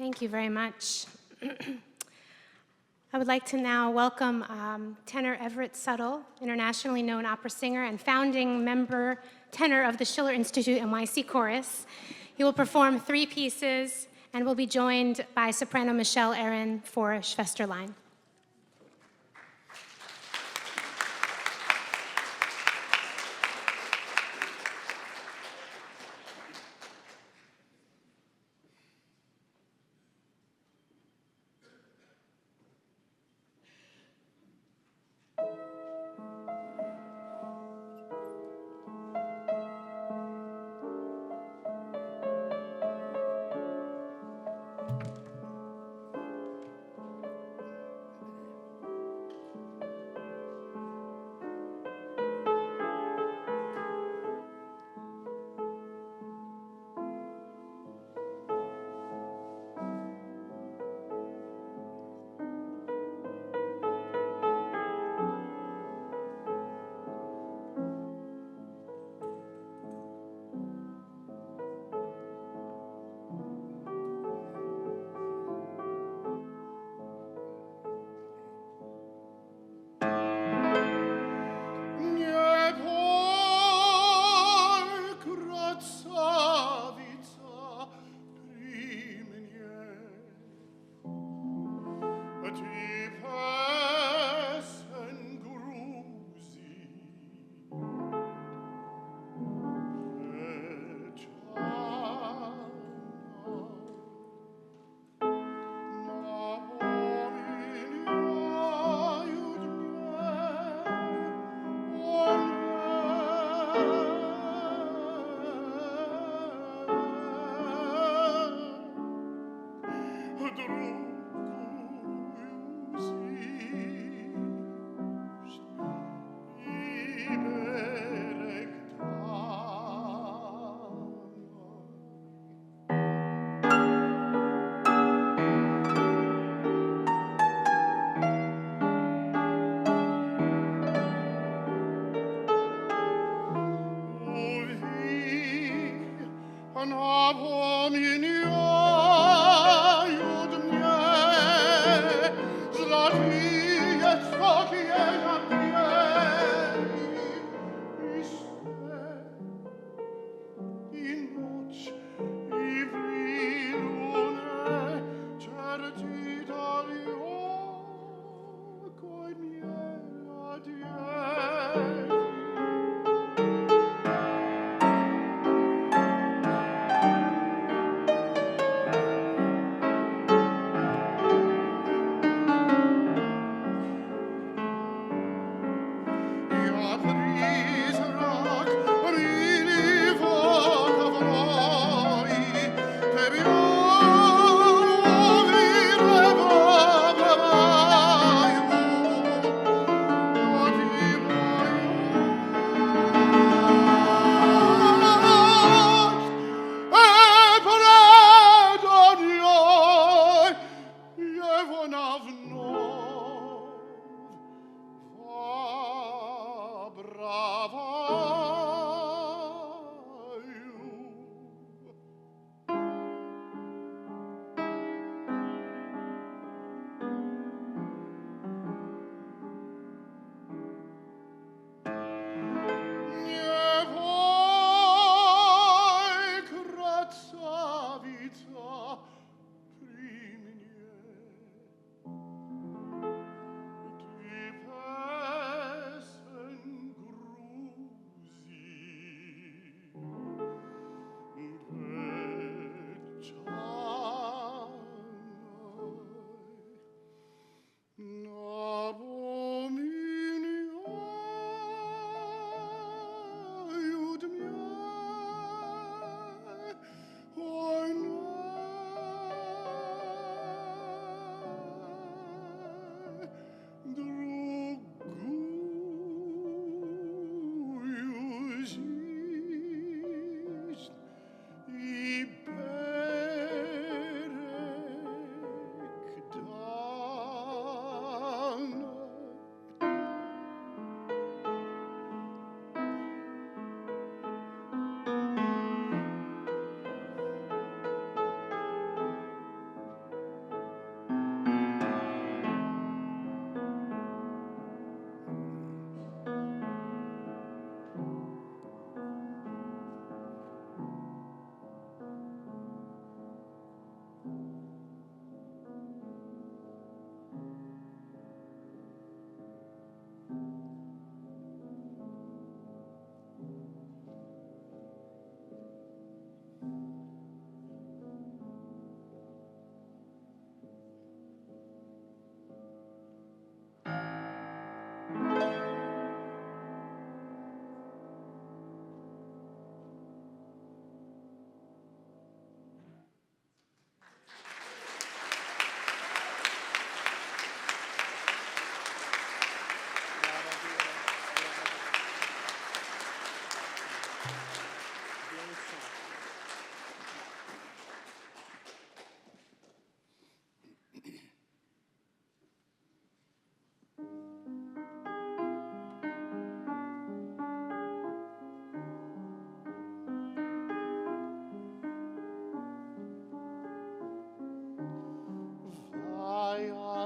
Thank you very much. I would like to now welcome tenor Everett Suttle, internationally known opera singer and founding member tenor of the Schiller Institute NYC Chorus. He will perform 3 pieces and will be joined by soprano Michelle Aaron for Schwesterlein.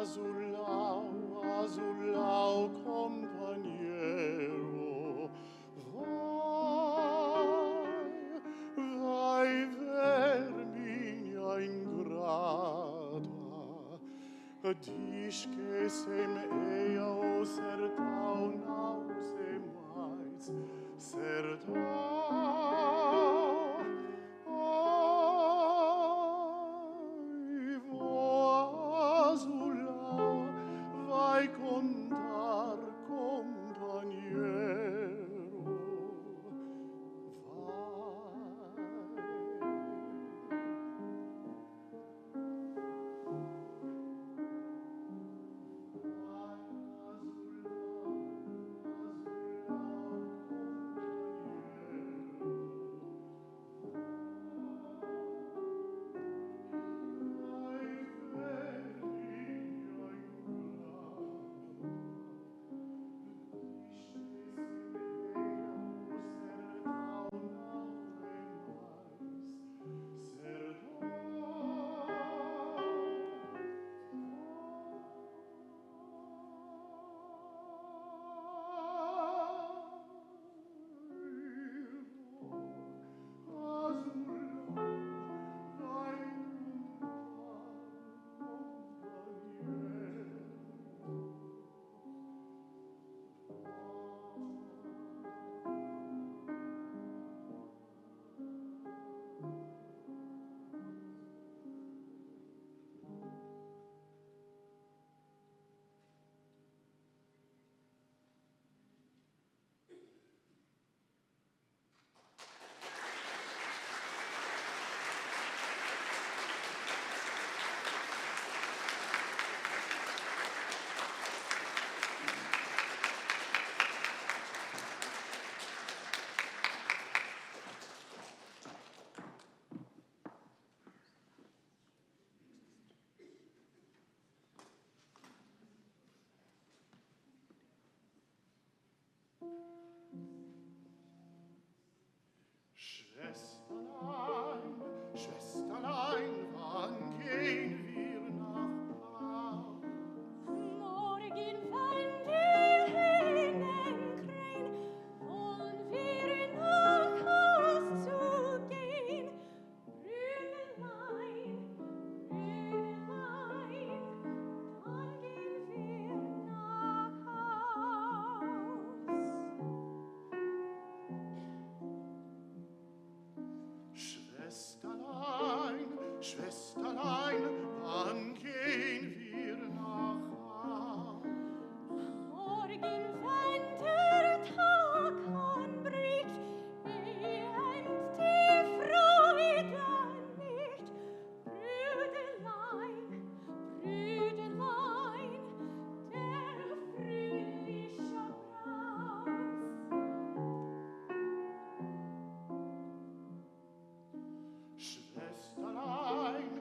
Azulau, Azulau, companiero, vai verminha ingrata, diz que sem eia o sertão não se mais sertão. Ai, vou azular, vai contar, companheiro, Schwesterlein, Schwesterlein, wann gehen wir nach Haus? Morgen, wenn die Hähnen krähen, wollen wir nach Haus zu gehen. Brüderlein, Brüderlein, dann gehen wir nach Haus. Schwesterlein, Schwesterlein, wann gehen wir nach Haus? Morgen, wenn der Tag anbricht, behend die Freude nicht. Brüderlein, Brüderlein, der fröhliche Braus. Schwesterlein,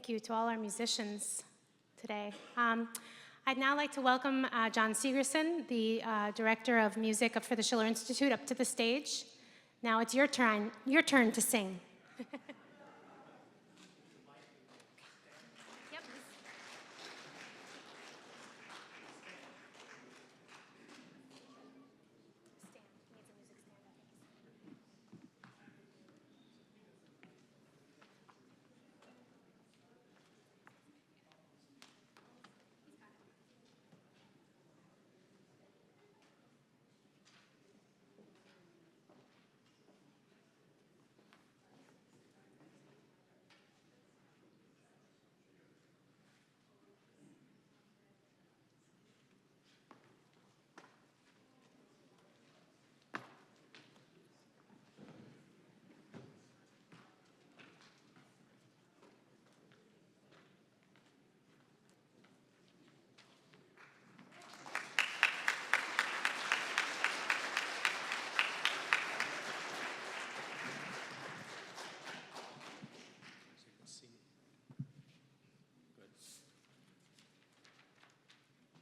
thank you to all our musicians today. I'd now like to welcome John Sigerson, the Director of Music for the Schiller Institute, up to the stage. Now it's your turn to sing.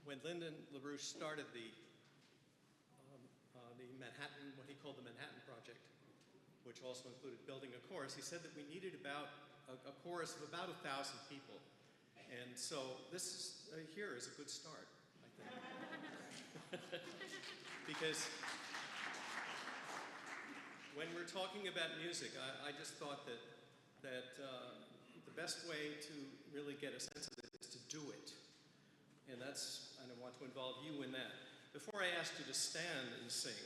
When Lyndon LaRouche started the Manhattan, what he called the Manhattan Project, which also included building a chorus, he said that we needed about a chorus of about 1,000 people. And so this here is a good start, I think. Because when we're talking about music, I just thought that the best way to really get a sense of it is to do it. And I want to involve you in that. Before I ask you to stand and sing,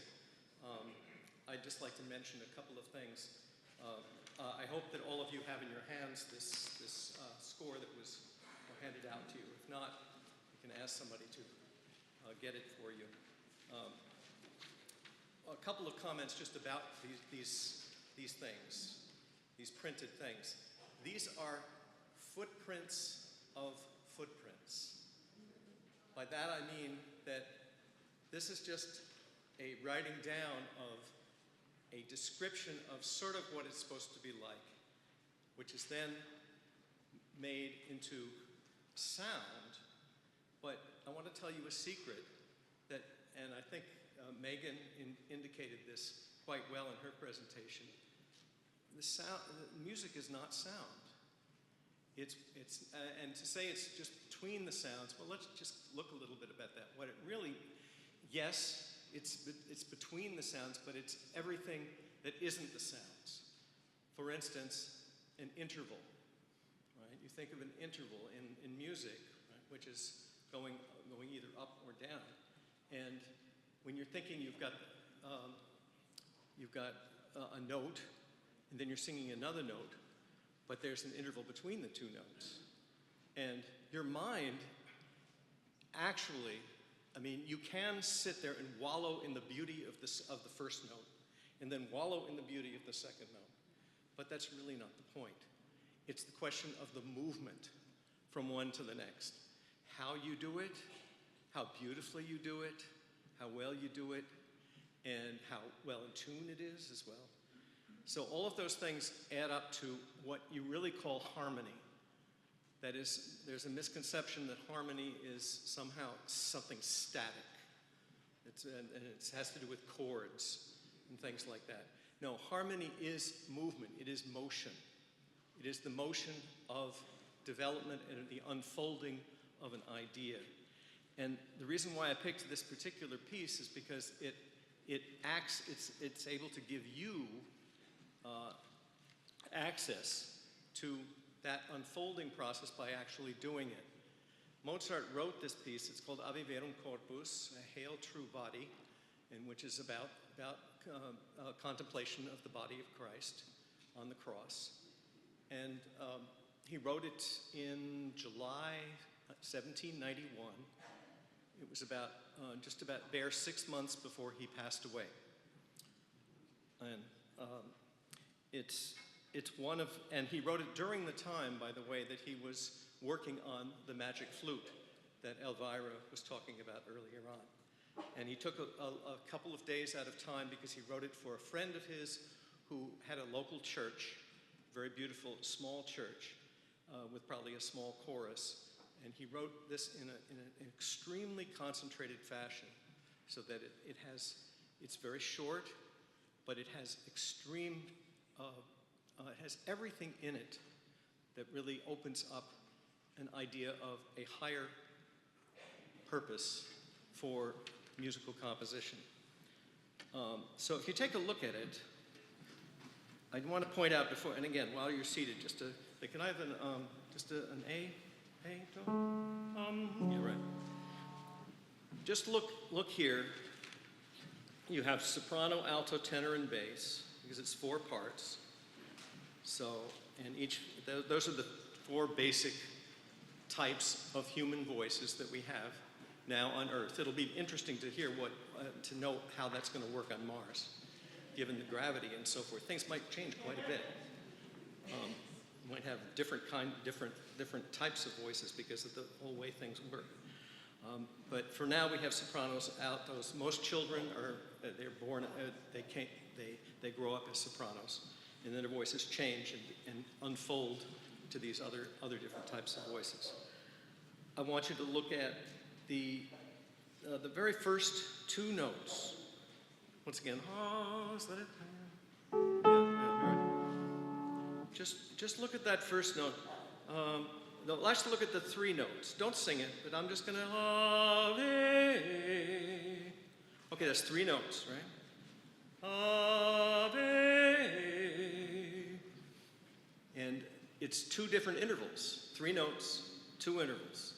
I'd just like to mention a couple of things. I hope that all of you have in your hands this score that was handed out to you. If not, you can ask somebody to get it for you. A couple of comments just about these things, these printed things. These are footprints of footprints. By that I mean that this is just a writing down of a description of sort of what it's supposed to be like, which is then made into sound. But I want to tell you a secret that, and I think Megan indicated this quite well in her presentation. Music is not sound. And to say it's just between the sounds, well, let's just look a little bit about that. What it really, yes, it's between the sounds, but it's everything that isn't the sounds. For instance, an interval, right? You think of an interval in music, right, which is going either up or down. And when you're thinking you've got a note, and then you're singing another note, but there's an interval between the two notes. And your mind actually, I mean, you can sit there and wallow in the beauty of the first note, and then wallow in the beauty of the second note. But that's really not the point. It's the question of the movement from one to the next. How you do it, how beautifully you do it, how well you do it, and how well in tune it is as well. So all of those things add up to what you really call harmony. That is, there's a misconception that harmony is somehow something static. And it has to do with chords and things like that. No, harmony is movement. It is motion. It is the motion of development and the unfolding of an idea. And the reason why I picked this particular piece is because it's able to give you access to that unfolding process by actually doing it. Mozart wrote this piece. It's called Ave Verum Corpus, a Hail True Body, and which is about contemplation of the body of Christ on the cross. And he wrote it in July 1791. It was just about bare 6 months before he passed away. And it's one of, and he wrote it during the time, by the way, that he was working on the magic flute that Elvira was talking about earlier on. And he took a couple of days out of time because he wrote it for a friend of his who had a local church, very beautiful small church, with probably a small chorus. And he wrote this in an extremely concentrated fashion, so that it's very short, but it has it has everything in it that really opens up an idea of a higher purpose for musical composition. So if you take a look at it, I want to point out before, and again, while you're seated, can I have an A? Yeah, right. Just look here. You have soprano, alto, tenor, and bass, because it's 4 parts. So, and those are the 4 basic types of human voices that we have now on Earth. It'll be interesting to hear to know how that's going to work on Mars, given the gravity and so forth. Things might change quite a bit. You might have different types of voices because of the whole way things work. But for now, we have sopranos, altos. Most children they're born, they grow up as sopranos, and then their voices change and unfold to these other different types of voices. I want you to look at the very first 2 notes. Once again, is that it? Yeah, right. Just look at that first note. No, let's look at the 3 notes. Don't sing it, but I'm just gonna Ave. Okay, that's 3 notes, right? Ave. And it's 2 different intervals. 3 notes, 2 intervals.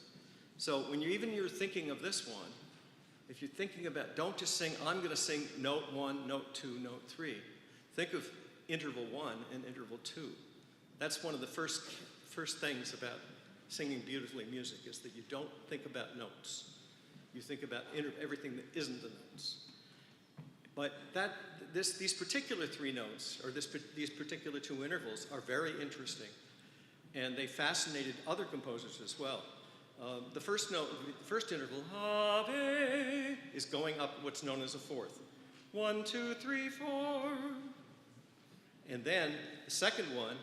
So when you're thinking of this one, if you're thinking about, don't just sing, I'm gonna sing note 1, note 2, note 3. Think of interval 1 and interval 2. That's one of the first things about singing beautifully music, is that you don't think about notes. You think about everything that isn't the notes. But these particular 3 notes, or these particular 2 intervals, are very interesting. And they fascinated other composers as well. The first note, the first interval, Ave, is going up what's known as a 4th. 1, 2, 3, 4. And then the second one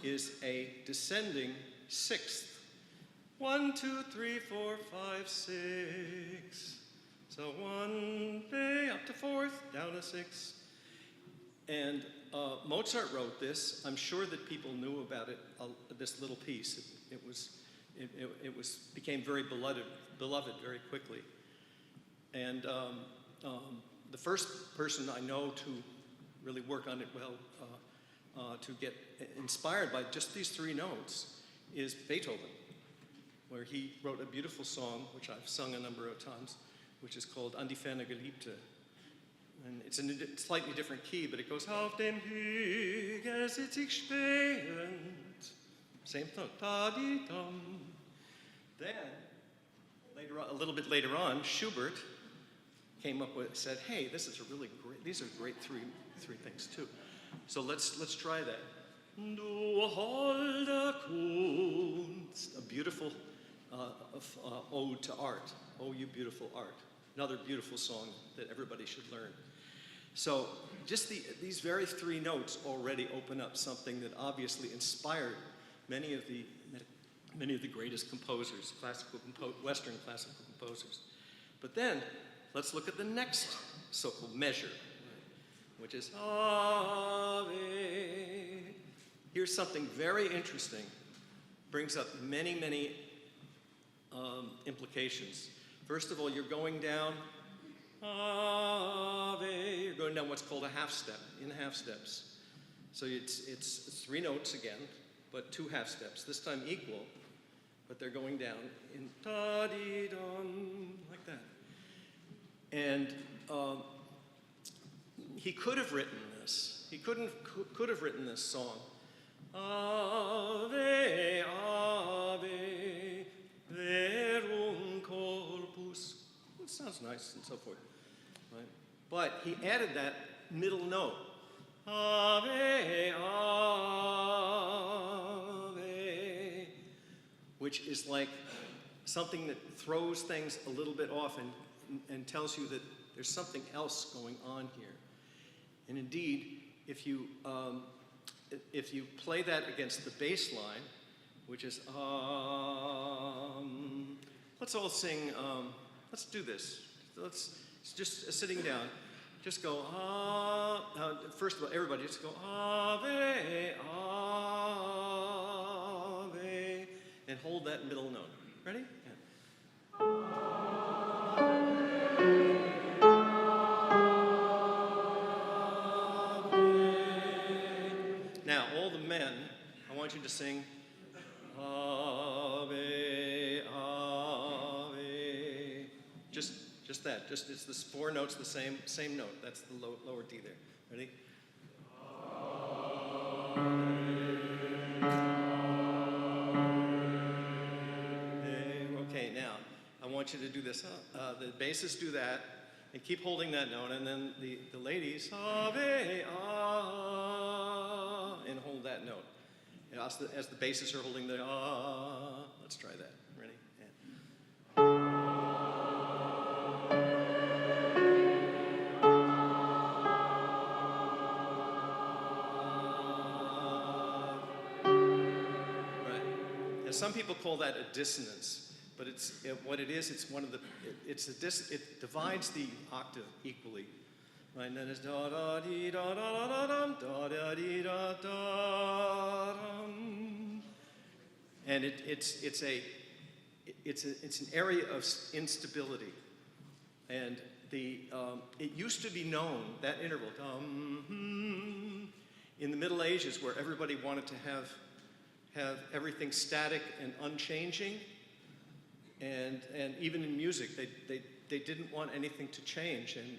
is a descending 6th. 1, 2, 3, 4, 5, 6. So 1, up to 4th, down to 6. And Mozart wrote this. I'm sure that people knew about it, this little piece. It became very beloved very quickly. And the first person I know to really work on it well, to get inspired by just these 3 notes, is Beethoven, where he wrote a beautiful song, which I've sung a number of times, which is called An die ferne Geliebte. And it's in a slightly different key, but it goes, Auf dem Hügel sitz ich spähend. Same tone, ta-di-dum. Then, a little bit later on, Schubert came up with, said, hey, these are great three things too. So let's try that. Du holde Kunst, a beautiful ode to art. Oh, you beautiful art. Another beautiful song that everybody should learn. So just these very 3 notes already open up something that obviously inspired many of the greatest composers, Western classical composers. But then let's look at the next so-called measure, which is Ave. Here's something very interesting. Brings up many implications. First of all, you're going down Ave. You're going down what's called a half step, in half steps. So it's 3 notes again, but 2 half steps. This time equal, but they're going down in ta-di-dum, like that. And he could have written this. He could have written this song. Ave, ave, verum corpus. It sounds nice and so forth, right? But he added that middle note. Ave, ave, which is like something that throws things a little bit off and tells you that there's something else going on here. And indeed, if you play that against the bass line, which is let's all sing, let's do this. Let's just sitting down. Just go, first of all, everybody just go, Ave, Ave, and hold that middle note. Ready? Yeah. Now, all the men, I want you to sing, Ave, Ave. Just that. It's the 4 notes, the same note. That's the lower D there. Ready? Okay, now I want you to do this. The basses do that, and keep holding that note, and then the ladies, Ave, ah, and hold that note. And as the basses are holding the ah, let's try that. Ready? Yeah. Some people call that a dissonance, but what it is, it's one of the, it divides the octave equally. Right, and then it's da da dee da da da da dum, da da dee da da dum. And it's an area of instability. And it used to be known, that interval, dum, in the Middle Ages, where everybody wanted to have everything static and unchanging, and even in music they didn't want anything to change, and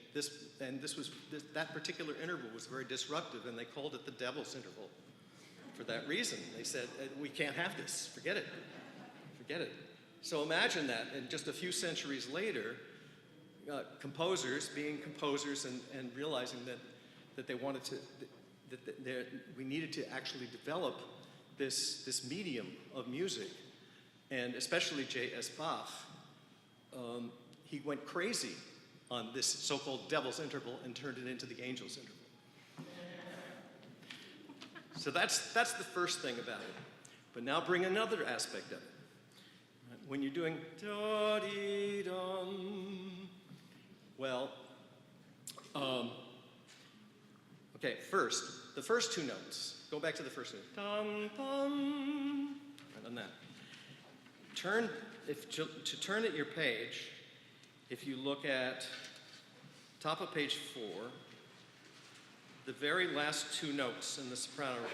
that particular interval was very disruptive, and they called it the devil's interval for that reason. They said, we can't have this, forget it. So imagine that, and just a few centuries later, composers being composers and realizing that they wanted to, we needed to actually develop this medium of music, and especially J.S. Bach, he went crazy on this so-called devil's interval and turned it into the angel's interval. So that's the first thing about it. But now bring another aspect of it. When you're doing da-dee-dum, well, okay, the first 2 notes. Go back to the first note. Dum, dum. Right on that. To turn at your page, if you look at top of page 4, the very last 2 notes in the soprano,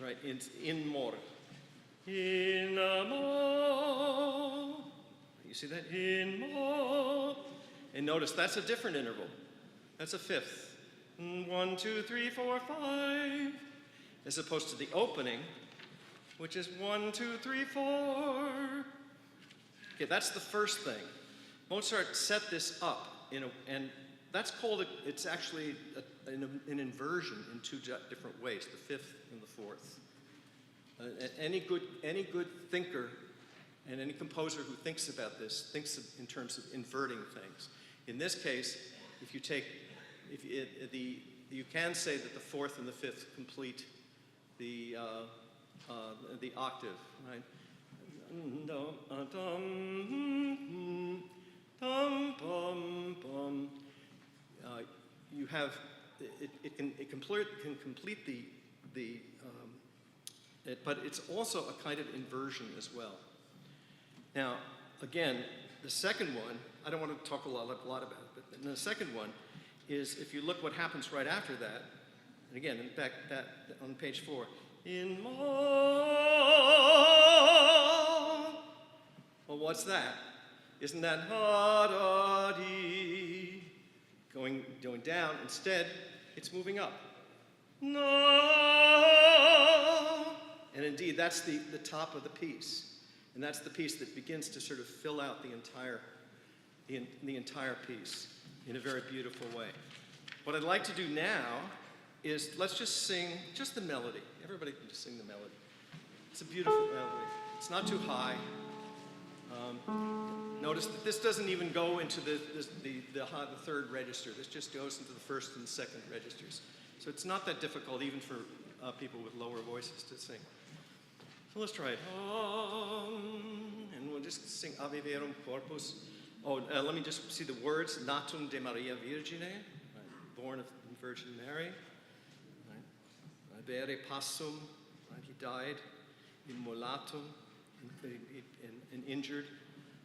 right, in more. In more. You see that? In more. And notice that's a different interval. That's a 5th. 1, 2, 3, 4, 5, as opposed to the opening, which is 1, 2, 3, 4. Okay, that's the first thing. Mozart set this up, and that's called, it's actually an inversion in 2 different ways, the 5th and the 4th. Any good thinker and any composer who thinks about this thinks in terms of inverting things. In this case, you can say that the 4th and the 5th complete the octave, right? You have it can complete but it's also a kind of inversion as well. Now, again, the second one, I don't want to talk a lot about it, but the second one is, if you look what happens right after that, and again, in fact, that on page 4, in more. Well, what's that? Isn't that ha-da-dee going down? Instead, it's moving up. No. And indeed, that's the top of the piece. And that's the piece that begins to sort of fill out the entire piece in a very beautiful way. What I'd like to do now is let's just sing just the melody. Everybody can just sing the melody. It's a beautiful melody. It's not too high. Notice that this doesn't even go into the 3rd register. This just goes into the 1st and 2nd registers. So it's not that difficult even for people with lower voices to sing. So let's try it. And we'll just sing Ave Verum Corpus. Oh, let me just see the words. Natum de Maria Virgine, right, born of Virgin Mary. Right. Vere Passum, right, he died. Immolatum, and injured,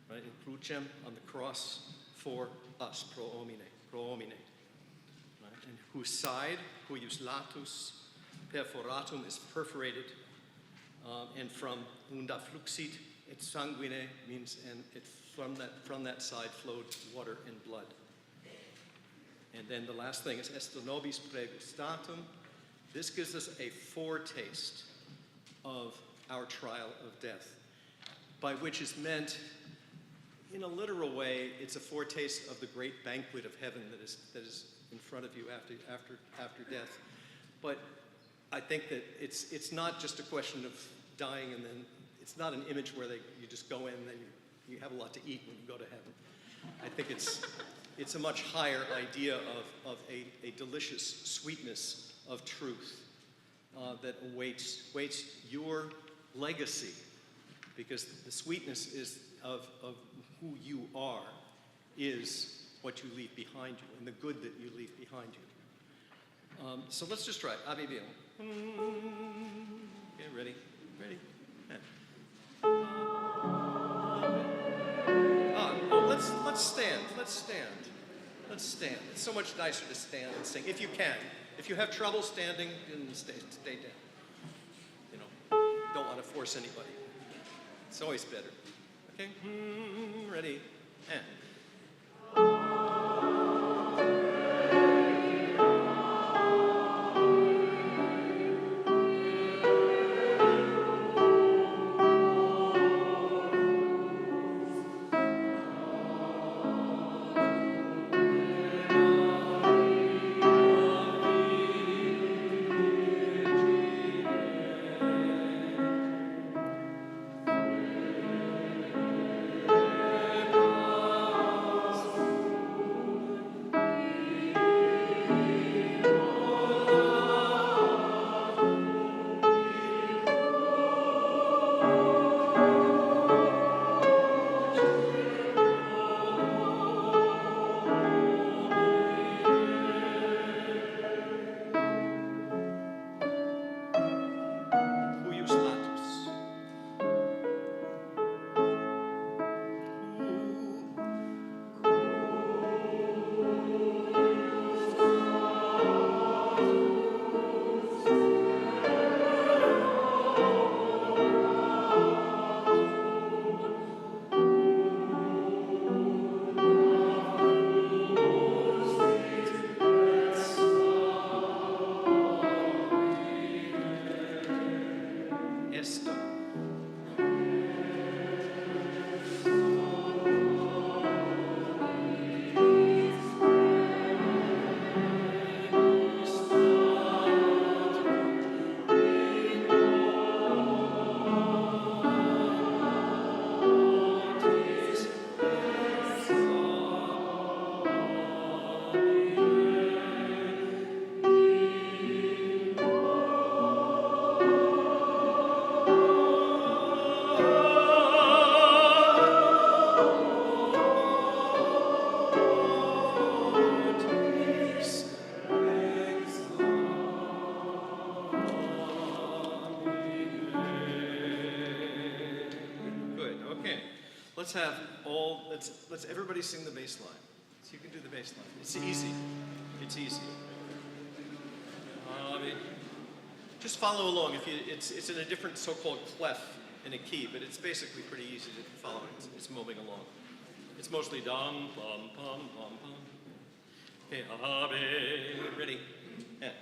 right, in crucem, on the cross for us, pro homine, right? And whose side, huius latus, perforatum, is perforated, and from unda fluxit et sanguine means, and it from that side flowed water and blood. And then the last thing is est nobis pregustatum. This gives us a foretaste of our trial of death, by which is meant, in a literal way, it's a foretaste of the great banquet of heaven that is in front of you after death. But I think that it's not just a question of dying, and then it's not an image where you just go in and then you have a lot to eat when you go to heaven. I think it's a much higher idea of a delicious sweetness of truth that awaits your legacy, because the sweetness is of who you are is what you leave behind you, and the good that you leave behind you. So let's just try it. Ave Verum. Okay, ready? Let's stand. Let's stand. It's so much nicer to stand and sing, if you can. If you have trouble standing, then stay down. You know, don't want to force anybody. It's always better. Okay? Ready? And. Let's everybody sing the bass line. So you can do the bass line. It's easy. Just follow along. It's in a different so-called clef in a key, but it's basically pretty easy to follow. It's moving along. It's mostly dum, bum, pum, pum, pum. Okay, ave, ready? Yeah.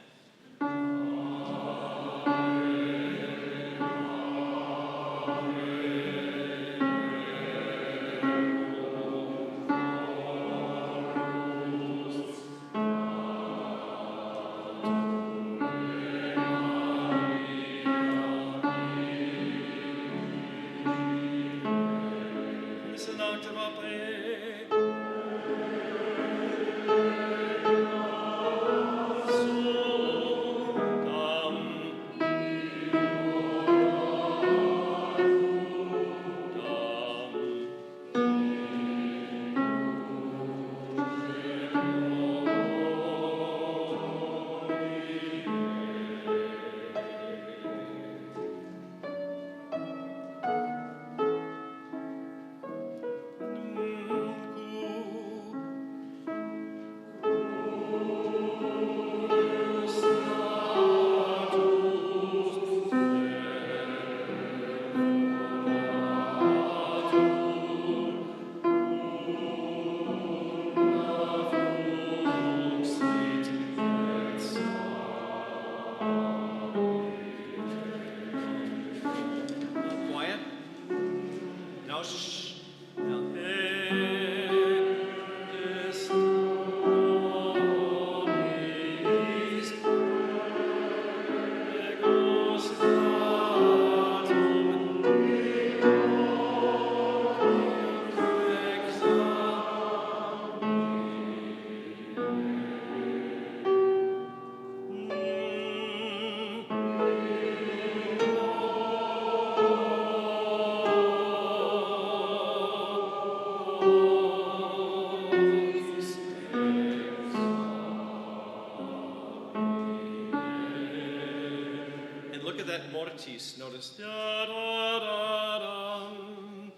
piece, notice da da da dum.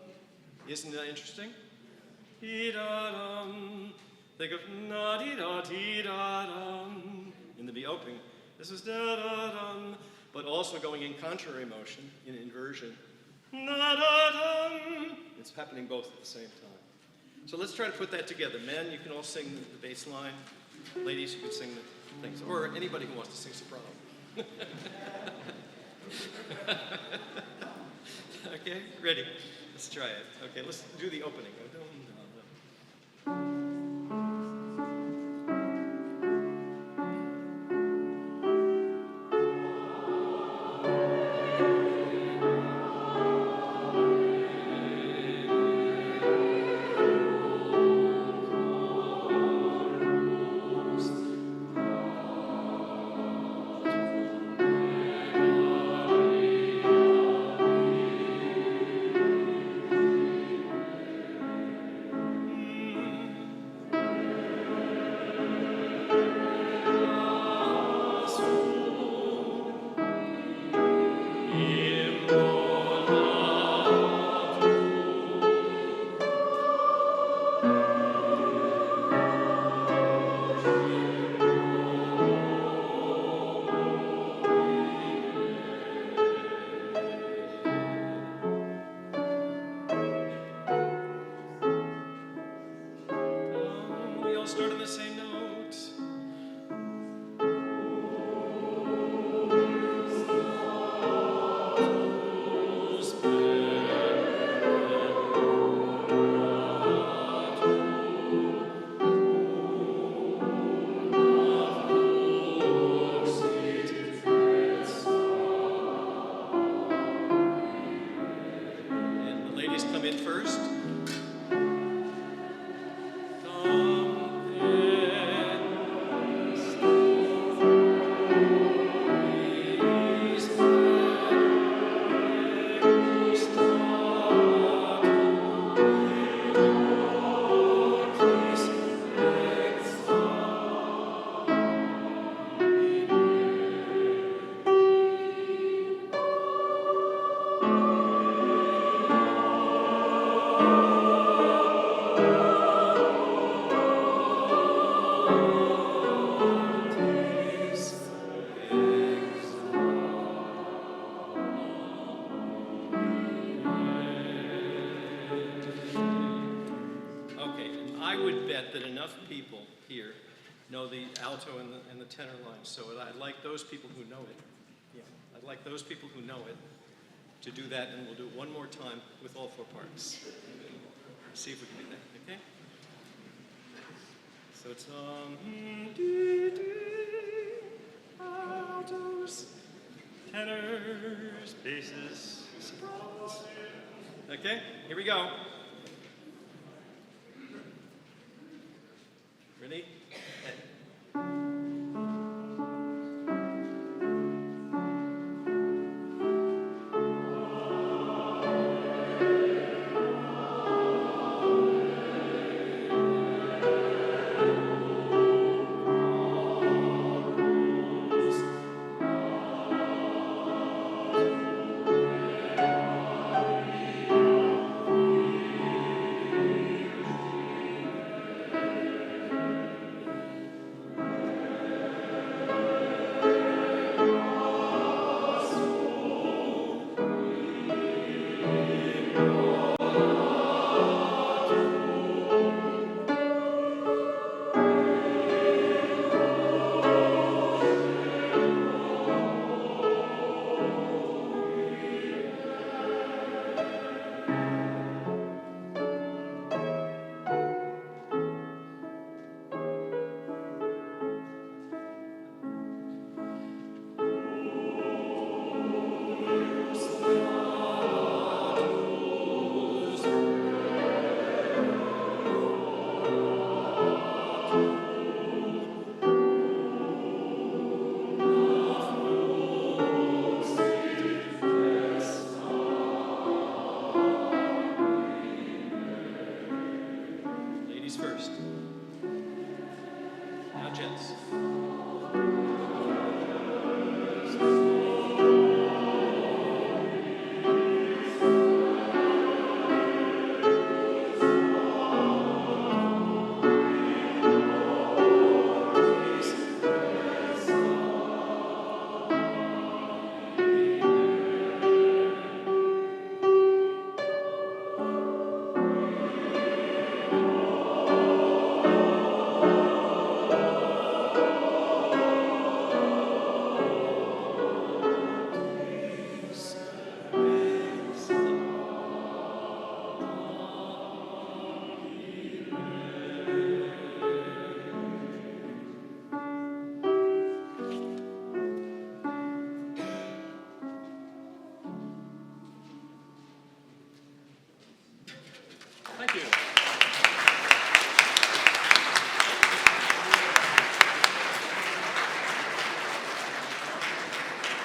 Isn't that interesting? Dee da dum. Think of na dee da dum in the B opening. This is da da dum, but also going in contrary motion, in inversion. Na da dum. It's happening both at the same time. So let's try to put that together. Men, you can all sing the bass line. Ladies, you can sing the things, or anybody who wants to sing soprano. Okay, ready? Let's try it. Okay, let's do the opening. Start on the same note. And the ladies come in first. That enough people here know the alto and the tenor lines. So I'd like those people who know it, I'd like those people who know it to do that, and we'll do it one more time with all four parts. See if we can do that, okay? So it's altos, tenors, basses, sopranos. Okay, here we go. Ready?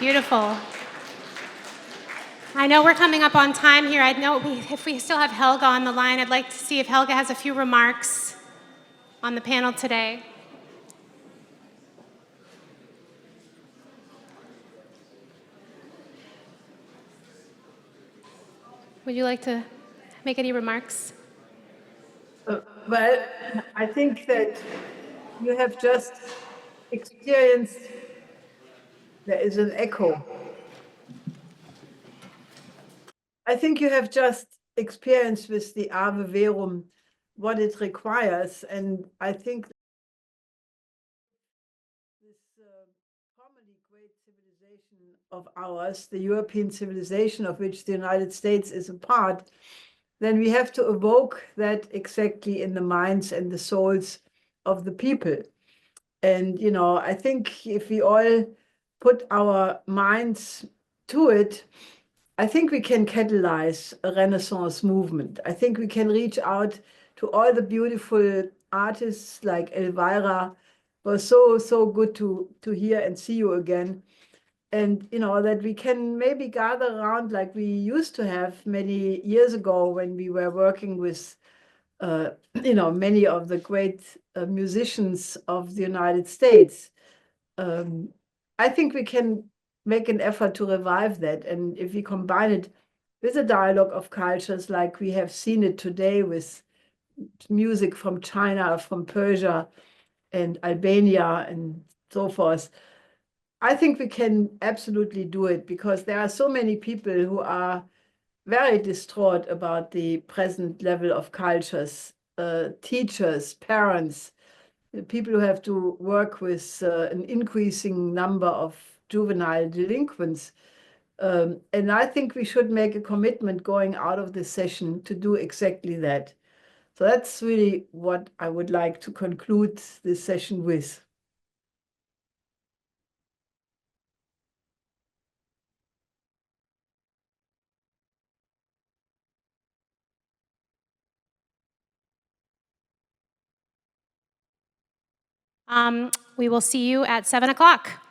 Beautiful. I know we're coming up on time here. I know if we still have Helga on the line, I'd like to see if Helga has a few remarks on the panel today. Would you like to make any remarks? Well, I think that you have just experienced, there is an echo. I think you have just experienced with the Ave Verum what it requires. And I think this formerly great civilization of ours, the European civilization of which the United States is a part, then we have to evoke that exactly in the minds and the souls of the people. And, you know, I think if we all put our minds to it, I think we can catalyze a Renaissance movement. I think we can reach out to all the beautiful artists like Elvira. It was so good to hear and see you again. And, you know, that we can maybe gather around like we used to have many years ago when we were working with, you know, many of the great musicians of the United States. I think we can make an effort to revive that. And if we combine it with a dialogue of cultures like we have seen it today with music from China, from Persia and Albania and so forth, I think we can absolutely do it because there are so many people who are very distraught about the present level of cultures, teachers, parents, people who have to work with an increasing number of juvenile delinquents. And I think we should make a commitment going out of this session to do exactly that. So that's really what I would like to conclude this session with. We will see you at 7 o'clock.